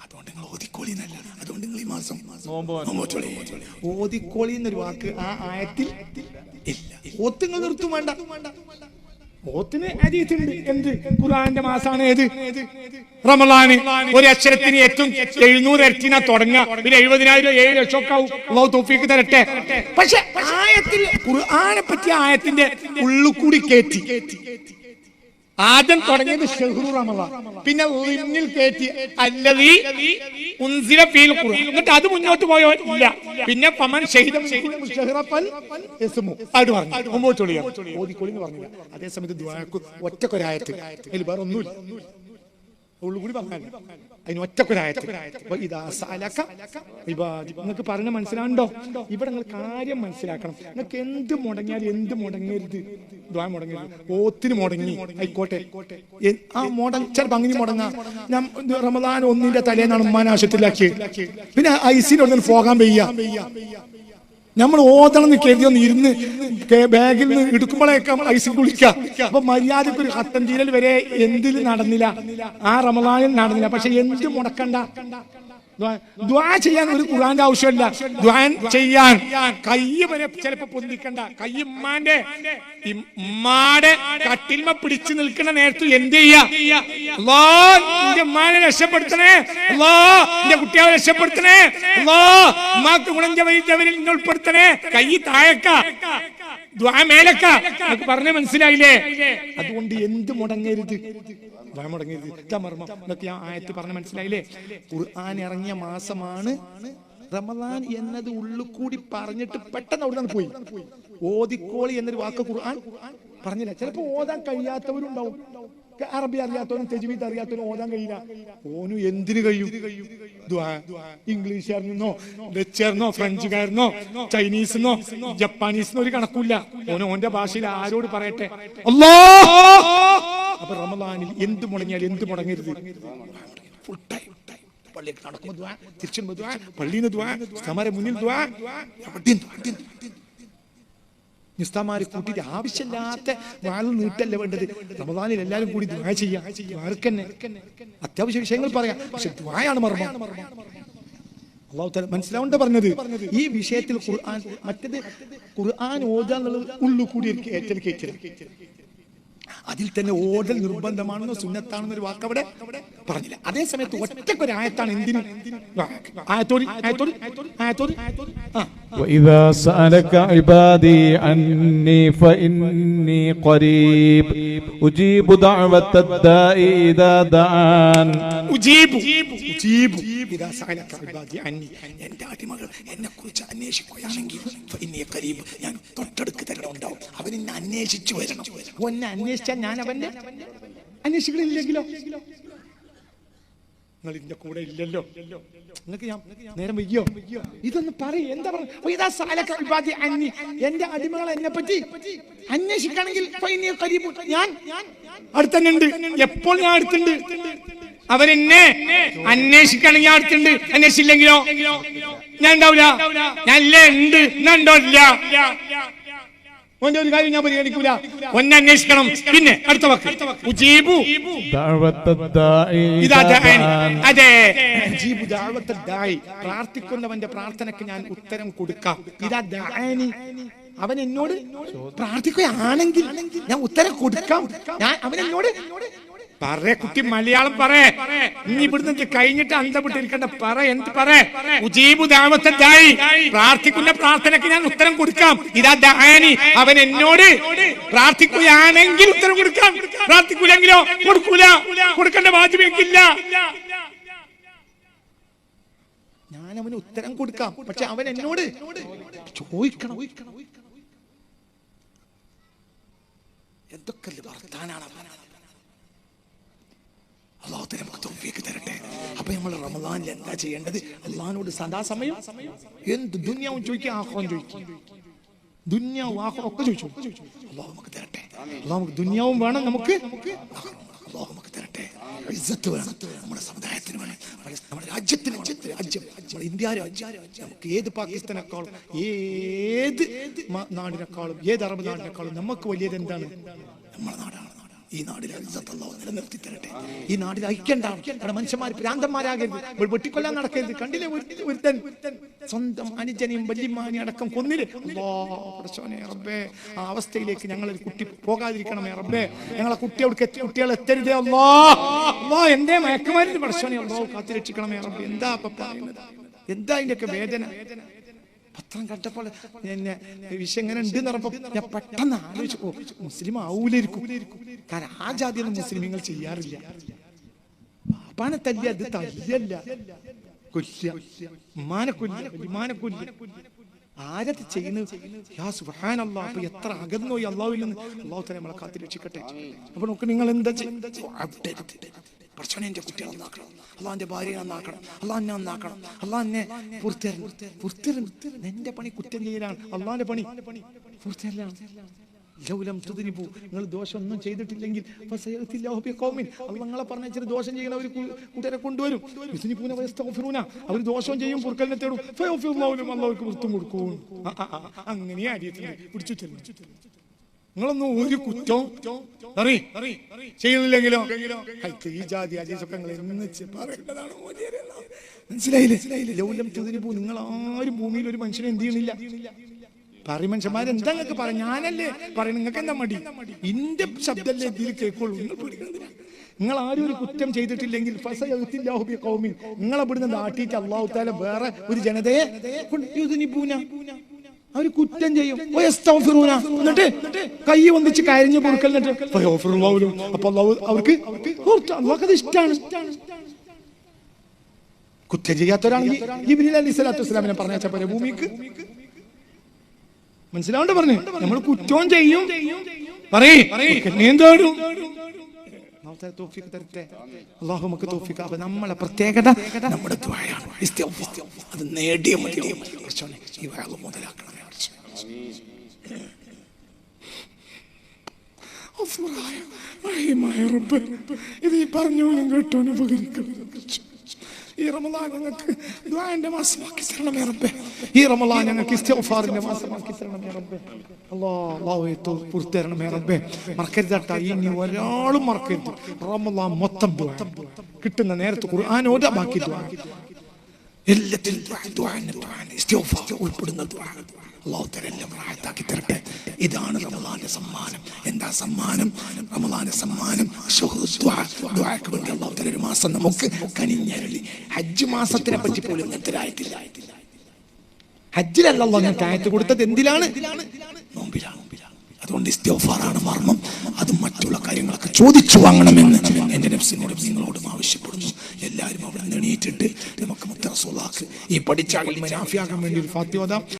അതുകൊണ്ട് നിങ്ങൾ ഓതിക്കോളി എന്നല്ല, അതുകൊണ്ട് നിങ്ങൾ ഈ മാസം നോമ്പോച്ചോളി. ഓതിക്കോളി എന്നൊരു വാക്ക് ആ ആയത്തിൽ ഇല്ല. ഓത്തുങ്ങൾ നിർത്തും വേണ്ട. ഓത്തിന് ഹദീസുണ്ട്. എന്ത്? ഖുർആന്റെ മാസാണ് ഏത്? റമളാൻ. ഒരു അക്ഷരത്തിന് ഏറ്റവും 700 ഇരട്ടിനാ തുടങ്ങുക. പിന്നെ 70,000 7 ലക്ഷം ഒക്കെ ആവും. അല്ലാഹു തൗഫീഖ് തരട്ടെ. പക്ഷെ ആയത്തിൽ ഖുർആനെ പറ്റിയ ആയത്തിന്റെ ഉള്ളുകൂടി കേറ്റി. ആദ്യം തുടങ്ങിയത് ശഹ്റു റമളാൻ, പിന്നെ ലിന്നിൽ കേറ്റി അല്ലദീ ഉൻസില ഫീൽ ഖുർആൻ. എന്നിട്ട് അത് മുന്നോട്ട് പോയോ ഇല്ല. പിന്നെ ഫമൻ ശഹീദ മുശഹറഫൽ യസ്മു അത് പറഞ്ഞു. മുമ്പോട്ട് ഓതിക്കൊളി എന്ന് പറഞ്ഞില്ല. അതേ സമയത്ത് ദുആക്ക് ഒറ്റക്കൊരായത്ത്. അതിൽ വേറെ ഒന്നുമില്ല. ഉള്ളുകൂടി പറഞ്ഞാൽ അതിന് ഒറ്റക്കൊരായത്ത്. നിങ്ങൾക്ക് പറഞ്ഞ മനസ്സിലാണ്ടോ? ഇവിടെ നിങ്ങൾ കാര്യം മനസ്സിലാക്കണം. നിങ്ങൾക്ക് എന്ത് മുടങ്ങിയാലും എന്ത് മുടങ്ങരുത്. ദ്വാ മുടങ്ങരുത്. ഓത്തിന് മുടങ്ങി ആയിക്കോട്ടെ. ആ ചിലപ്പോൾ അങ്ങനെ മുടങ്ങാം. ഞാൻ റമളാൻ 1 തലേന്നാണ് ഉമ്മാനെ ആശുപത്രിയിലാക്കിയത്. പിന്നെ ഐസിനോട് പോകാൻ വയ്യ. നമ്മൾ ഓതണം എന്ന് കരുതി ഒന്ന് ഇരുന്ന് ബാഗിൽ നിന്ന് എടുക്കുമ്പോഴേക്കാം ഐസിൽ കുളിക്കാം. അപ്പൊ മര്യാദക്ക് ഒരു ഹത്തം തീരൽ വരെ എന്തിൽ നടന്നില്ല, ആ റമളാനിൽ നടന്നില്ല. പക്ഷെ എന്ത് മുടക്കണ്ട. ദുആ ചെയ്യാൻ ഒരു ഖുർആന്റെ ആവശ്യമില്ല. ദുആ ചെയ്യാൻ കൈ വരെ ചിലപ്പോ പൊന്തിക്കണ്ട. കൈ ഉമ്മാടെ കട്ടിൽമ പിടിച്ചു നിൽക്കുന്ന നേരത്ത് എന്ത് ചെയ്യാ? അല്ലാഹ് എന്റെ ഉമ്മാനെ രക്ഷപ്പെടുത്തണേ, അല്ലാഹ് എന്റെ കുട്ടിയെ രക്ഷപ്പെടുത്തണേ, അല്ലാഹ് ഉമ്മാക്ക് ഗുണഞ്ചവരിൽ ഉൾപ്പെടുത്തണേ. കൈ താഴക്ക, ദുആ മേലക്ക. പറഞ്ഞ മനസ്സിലായില്ലേ? അതുകൊണ്ട് എന്ത് മുടങ്ങരുത്. ആയത്ത് പറഞ്ഞ മനസ്സിലായില്ലേ? ഖുർആൻ ഇറങ്ങിയ മാസമാണ് റമളാൻ എന്നത് ഉള്ളുകൂടി പറഞ്ഞിട്ട് പെട്ടെന്ന് അവിടെ നിന്ന് പോയി. ഓതിക്കോളി എന്നൊരു വാക്ക് ഖുർആൻ പറഞ്ഞില്ല. ചിലപ്പോ ഓതാൻ കഴിയാത്തവരുണ്ടാവും. അറബി അറിയാത്തവനും തജ്വീദ് അറിയാത്തവനും ഓതാൻ കഴിയില്ല. ഓനു എന്തിനു കഴിയും? ഇംഗ്ലീഷുകാരനോ ഡച്ചുകാരനോ ഫ്രഞ്ചുകാരനോ ചൈനീസിനോ ജപ്പാനീസിനോ ഒരു കണക്കില്ല. ഓന്റെ ഭാഷയിൽ ആരോട് പറയട്ടെ? അല്ലാഹ്. അപ്പൊ റമളാനിൽ എന്ത് മുടങ്ങിയാൽ എന്ത് മുടങ്ങരുത്. ഫുൾ ടൈം പള്ളിയിൽ നടക്കുമ്പോൾ ദുആ, തിരിച്ചു ദുആ, പള്ളിയിൽ നിന്ന് ദുആ, ഉസ്താമാരെ മുന്നിൽ ദുആ. ഉസ്താമാരെ കൂട്ടിയിട്ട് ആവശ്യമില്ലാത്ത വാല് നീട്ടല്ല വേണ്ടത്. റമളാനിൽ എല്ലാവരും കൂടി ദുആ ചെയ്യാം. ആർക്കന്നെ അത്യാവശ്യ വിഷയങ്ങൾ പറയാം. പക്ഷെ ദുആയാണ് മർമ്മം. അല്ലാഹു തആല മനസ്സിലാവണ്ട പറഞ്ഞത്. ഈ വിഷയത്തിൽ ഖുർആൻ മറ്റേത് ഖുർആൻ ഓതാൻ ഉള്ളുകൂടി ഏറ്റൽ കയറ്റൽ. അതിൽ തന്നെ ഓതൽ നിർബന്ധമാണെന്നോ സുന്നത്താണെന്നൊരു വാക്ക് അവിടെ പറഞ്ഞില്ല. അതേ സമയത്ത് ഒറ്റക്കൊരായത്താണ്. എന്തിനും وإذا سألك عبادي عني فإني قريب أجيب دعوة الداء إذا دعان. إذا سألك عبادي عني, എൻ്റെ അടിമകൾ എന്നെ കുറിച്ച് അന്വേഷിക്കുകയാണെങ്കിൽ ഫഇന്നി ഖരീബ്, ഞാൻ തൊട്ടടുക്ക് തന്നെ ഉണ്ടാവും. അവൻ എന്നെ അന്വേഷിച്ചു വരണം. എന്നെ അന്വേഷിച്ചാൽ ഞാൻ അവന്റെ അന്വേഷിക്കലില്ലെങ്കിലോ? നിങ്ങൾ ഇതിന്റെ കൂടെ ഇല്ലല്ലോ, നിങ്ങൾക്ക് ഞാൻ നേരം വയ്യോ, ഇതൊന്ന് പറയും. എന്താ പറഞ്ഞു? എന്റെ അടിമകൾ എന്നെ പറ്റി അന്വേഷിക്കുകയാണെങ്കിൽ ഞാൻ അടുത്തന്നെ ഉണ്ട്. എപ്പോൾ ഞാൻ അടുത്തുണ്ട്. അവരെന്നെ അന്വേഷിക്കുകയാണെങ്കിൽ ഞാൻ അടുത്തുണ്ട്. അന്വേഷിച്ചില്ലെങ്കിലോ ഞാൻ ഉണ്ടാവില്ല. ഞാൻ ഇല്ലേ ഉണ്ട്, ഞാൻ ഉണ്ടാവില്ല. ഓന്റെ ഒരു കാര്യം ഞാൻ പരിഗണിക്കൂല. ഒന്നെ അന്വേഷിക്കണം. പിന്നെ അടുത്ത വാക്ക് ഉജീബു. അതെ, പ്രാർത്ഥിക്കുന്നവന്റെ പ്രാർത്ഥനയ്ക്ക് ഞാൻ ഉത്തരം കൊടുക്കാം. ഇതാ ദാനി, അവൻ എന്നോട് പ്രാർത്ഥിക്കുകയാണെങ്കിൽ ഞാൻ ഉത്തരം കൊടുക്കാം. ഞാൻ അവൻ എന്നോട് പറ കുട്ടി, മലയാളം പറ. ഇനി ഇവിടുന്ന് കഴിഞ്ഞിട്ട് അന്തപ്പെട്ടിരിക്കണ്ട. പറ, എന്ത് പറ? ഉജീബു ദഅവത്ത ദാഇ, പ്രാർത്ഥിക്കുന്ന പ്രാർത്ഥനയ്ക്ക് ഞാൻ ഉത്തരം കൊടുക്കാം. ഇതാ ദഅനി, അവൻ എന്നോട് പ്രാർത്ഥിക്കുകയാണെങ്കിൽ ഉത്തരം കൊടുക്കാം. പ്രാർത്ഥിക്കൂലെങ്കിലോ കൊടുക്കൂല. കൊടുക്കേണ്ട വാജിബ് എനിക്കില്ല. ഞാൻ അവന് ഉത്തരം കൊടുക്കാം, പക്ഷെ അവൻ എന്നോട് ചോദിക്കണം. എന്തൊക്കെ വർത്താനാണ്. അല്ലാഹു നമുക്ക് തൗഫീഖ് തരട്ടെ. അപ്പൊ നമ്മൾ റമദാനിൽ എന്താ ചെയ്യേണ്ടത്? അള്ളാഹിനോട് സദാസമയം എന്ത് ദുനിയാവും ചോദിക്കുക, ആഖിറവും ചോദിക്കുക. ദുനിയാവും ആഖിറവും ഒക്കെ ചോദിച്ചു. അല്ലാഹു നമുക്ക് തരട്ടെ. അല്ലാഹു നമുക്ക് ദുനിയാവും വേണം, നമുക്ക് അല്ലാഹു നമുക്ക് തരട്ടെ. ഇസ്സത്ത് വേണം, നമ്മുടെ സമുദായത്തിന് വേണം, നമ്മുടെ രാജ്യത്തിന് വേണം. രാജ്യം, നമ്മുടെ ഇന്ത്യ രാജ്യം, നമുക്ക് ഏത് പാകിസ്ഥാനേക്കാളും ഏത് നാടിനേക്കാളും ഏത് അറബ് നാടിനേക്കാളും നമുക്ക് വലിയത് എന്താണ്? നമ്മുടെ നാടാണ്. ഈ നാടിൽ നിലനിർത്തി തരട്ടെ. ഈ നാടിൽ ഐക്യണ്ടാവും. അവിടെ മനുഷ്യന്മാർ ഭ്രാന്തന്മാരാകരുത്, വെട്ടിക്കൊല്ലാൻ നടക്കരുത്. കണ്ടില്ലേ ഒരുത്തൻ സ്വന്തം അനുജനെയും വല്യമ്മാനെയും അടക്കം കൊന്നില്ലേ? റബ്ബേ, ആ അവസ്ഥയിലേക്ക് ഞങ്ങളൊരു കുട്ടി പോകാതിരിക്കണമേ റബ്ബേ. ഞങ്ങളെ കുട്ടികൾ എത്തരുതേ അല്ലാ. എന്തേ മയക്കുമരുന്ന് പടച്ചോനെ അല്ലാഹു കാത്തുരക്ഷിക്കണമേ റബ്ബേ. എന്താ അപ്പൊ പറയുന്നത്? എന്താ അതിന്റെയൊക്കെ വേദന? പത്രം കണ്ടപ്പോൾ എന്നെ വിഷയം എങ്ങനെ ഉണ്ട് എന്ന് പറഞ്ഞപ്പോ ഞാൻ പെട്ടെന്ന് ആലോചിച്ചു, ഓ മുസ്ലിം ആവൂലായിരിക്കും. കാരണം ആ ജാതിയൊന്നും മുസ്ലിമീങ്ങൾ ചെയ്യാറില്ല. പാപ്പാനെ തല്ലിയ അത് തല്ലിയല്ല, കൊല്ല, ഉമ്മാനെ കൊല്ല, വലിയമാനെ കൊല്ല. ആരത് ചെയ്യുന്നത്? യാ സുബ്ഹാനല്ലാഹ്. അപ്പൊ എത്ര അകന്നു ഈ അള്ളാഹുവിൽ നിന്ന്. അള്ളാഹു തന്നെ നമ്മളെ കാത്തു രക്ഷിക്കട്ടെ. അപ്പൊ നോക്ക്, നിങ്ങൾ എന്താ പഠിച്ചോനെ എന്റെ കുട്ടികളെ നന്നാക്കണം, അള്ളാഹിന്റെ ഭാര്യയെ നന്നാക്കണം, അള്ളാഹിനെ നന്നാക്കണം, അള്ളാഹിനെ പൂർത്തരണം. എന്റെ പണി കുറ്റം ചെയ്യലാണ്, അള്ളാഹിന്റെ പണി പൂർത്തരലാണ്. നിങ്ങൾ ദോഷം ഒന്നും ചെയ്തിട്ടില്ലെങ്കിൽ നിങ്ങളെ പറഞ്ഞ ദോഷം ചെയ്യുന്ന ഒരു കൂട്ടരെ കൊണ്ടുവരും. അവർ ദോഷം ചെയ്യും, പുറക്കലിനെ തേടും, അള്ളാഹുക്ക് വൃത്തം കൊടുക്കും. അങ്ങനെ പിടിച്ചു തരും. നിങ്ങളൊന്നും ഒരു കുറ്റവും ചെയ്യുന്നില്ലെങ്കിലോ ഈ ജാതി അജീസൊക്കെ മനസ്സിലായില്ലേ? ലൗലം തുദിനിബൂ, നിങ്ങൾ ആരും ഭൂമിയിൽ ഒരു മനുഷ്യനെ എന്ത് ചെയ്യണില്ല. പറയും മനുഷ്യന്മാരെന്താ നിങ്ങൾക്ക് പറയാം? ഞാനല്ലേ പറയും, നിങ്ങൾക്ക് എന്താ മടി? ഇന്റെ ശബ്ദമല്ലേ ഇതിൽ കേൾക്കുള്ളൂ. നിങ്ങൾ പേടിക്കണമെന്നില്ല. നിങ്ങൾ ആരും ഒരു കുറ്റം ചെയ്തിട്ടില്ലെങ്കിൽ നിങ്ങളെ ഇവിടുന്ന് നാട്ടിയിട്ട് അല്ലാഹു തആല വേറെ ഒരു ജനതയെ അവര് കുറ്റം ചെയ്യും. എന്നിട്ട് കൈ വന്നിച്ച് കരഞ്ഞു കൊടുക്കൽ. അപ്പൊ അവർക്ക് അള്ളാഹ്ക്കത് ഇഷ്ടമാണ്. കുറ്റം ചെയ്യാത്തവരാണെങ്കിൽ ജിബ്രീൽ അലൈഹിസ്സലാത്തു വസ്സലാമിനെ പറഞ്ഞാ പോലെ ഭൂമിക്ക് മനസ്സിലാവണ്ട പറഞ്ഞു. നമ്മൾ കുറ്റവും ചെയ്യും, അല്ലാഹു നമുക്ക് തൗഫീഖ്. അപ്പൊ നമ്മളെ പ്രത്യേകത നമ്മുടെ ദുആയാണ്, ഇസ്തിഗ്ഫാർ. അത് നേടിയ മതിയാവും. ഈ വഅദ് മുതലാക്കണം. ഇത് ഈ പറഞ്ഞോലും കേട്ടോനും ഉപകരിക്കണം. ഈ റമളാൻ ഞങ്ങൾക്ക് ദുആന്റെ മാസമാക്കി തരണമേ റബ്ബേ. ഈ റമളാൻ ഞങ്ങൾക്ക് ഇസ്തിഗ്ഫാറിന്റെ മാസമാക്കി തരണമേ റബ്ബേ. അല്ലാഹു പൂർത്തരണമേ റബ്ബേ. മറക്കരുതട്ട, ഇനി ഒരാളും മറക്കരുത്. റമളാൻ മൊത്തം ദുആ, കിട്ടുന്ന നേരത്ത് ഖുർആൻ ഓതാ, ബാക്കി ദുആ. എല്ലാത്തിലും ഇസ്തിഗ്ഫാർ ഉൾപ്പെടുന്ന ദുആ. അല്ലാഹു തആല എല്ലാം റാഹത്താക്കി തരട്ടെ. ഇതാണ് റമളാന്റെ സമ്മാനം. എന്താ സമ്മാനം? റമളാന്റെ സമ്മാനം ദുആക്ക് വേണ്ടി അല്ലാഹു തആല ഒരു മാസം നമുക്ക് കനിഞ്ഞരുളി. ഹജ്ജ് മാസത്തിനെ പറ്റി പോലും ഇങ്ങനത്തെ ആയിട്ടില്ല. ഹജ്ജിലല്ല അല്ലാഹു ഞങ്ങൾക്ക് ആയത്ത് കൊടുത്തത്. എന്തിലാണ്? നോമ്പിലാണ്. അതുകൊണ്ട് ഇസ്തിഗ്ഫാറാണ് മർമ്മം. അത് മറ്റുള്ള കാര്യങ്ങളൊക്കെ ചോദിച്ചു വാങ്ങണമെന്ന് എന്റെ നഫ്സിനോടും നിങ്ങളോടും ആവശ്യപ്പെടുന്നു. എല്ലാവരും അവിടെ എണീറ്റിട്ട് നമുക്ക് മുത്ത റസൂലുള്ളാഹിക്ക് ഈ പഠിച്ച ഇൽമ നാഫിയാകാൻ വേണ്ടി ഒരു ഫാത്തിഹ ഓതാം.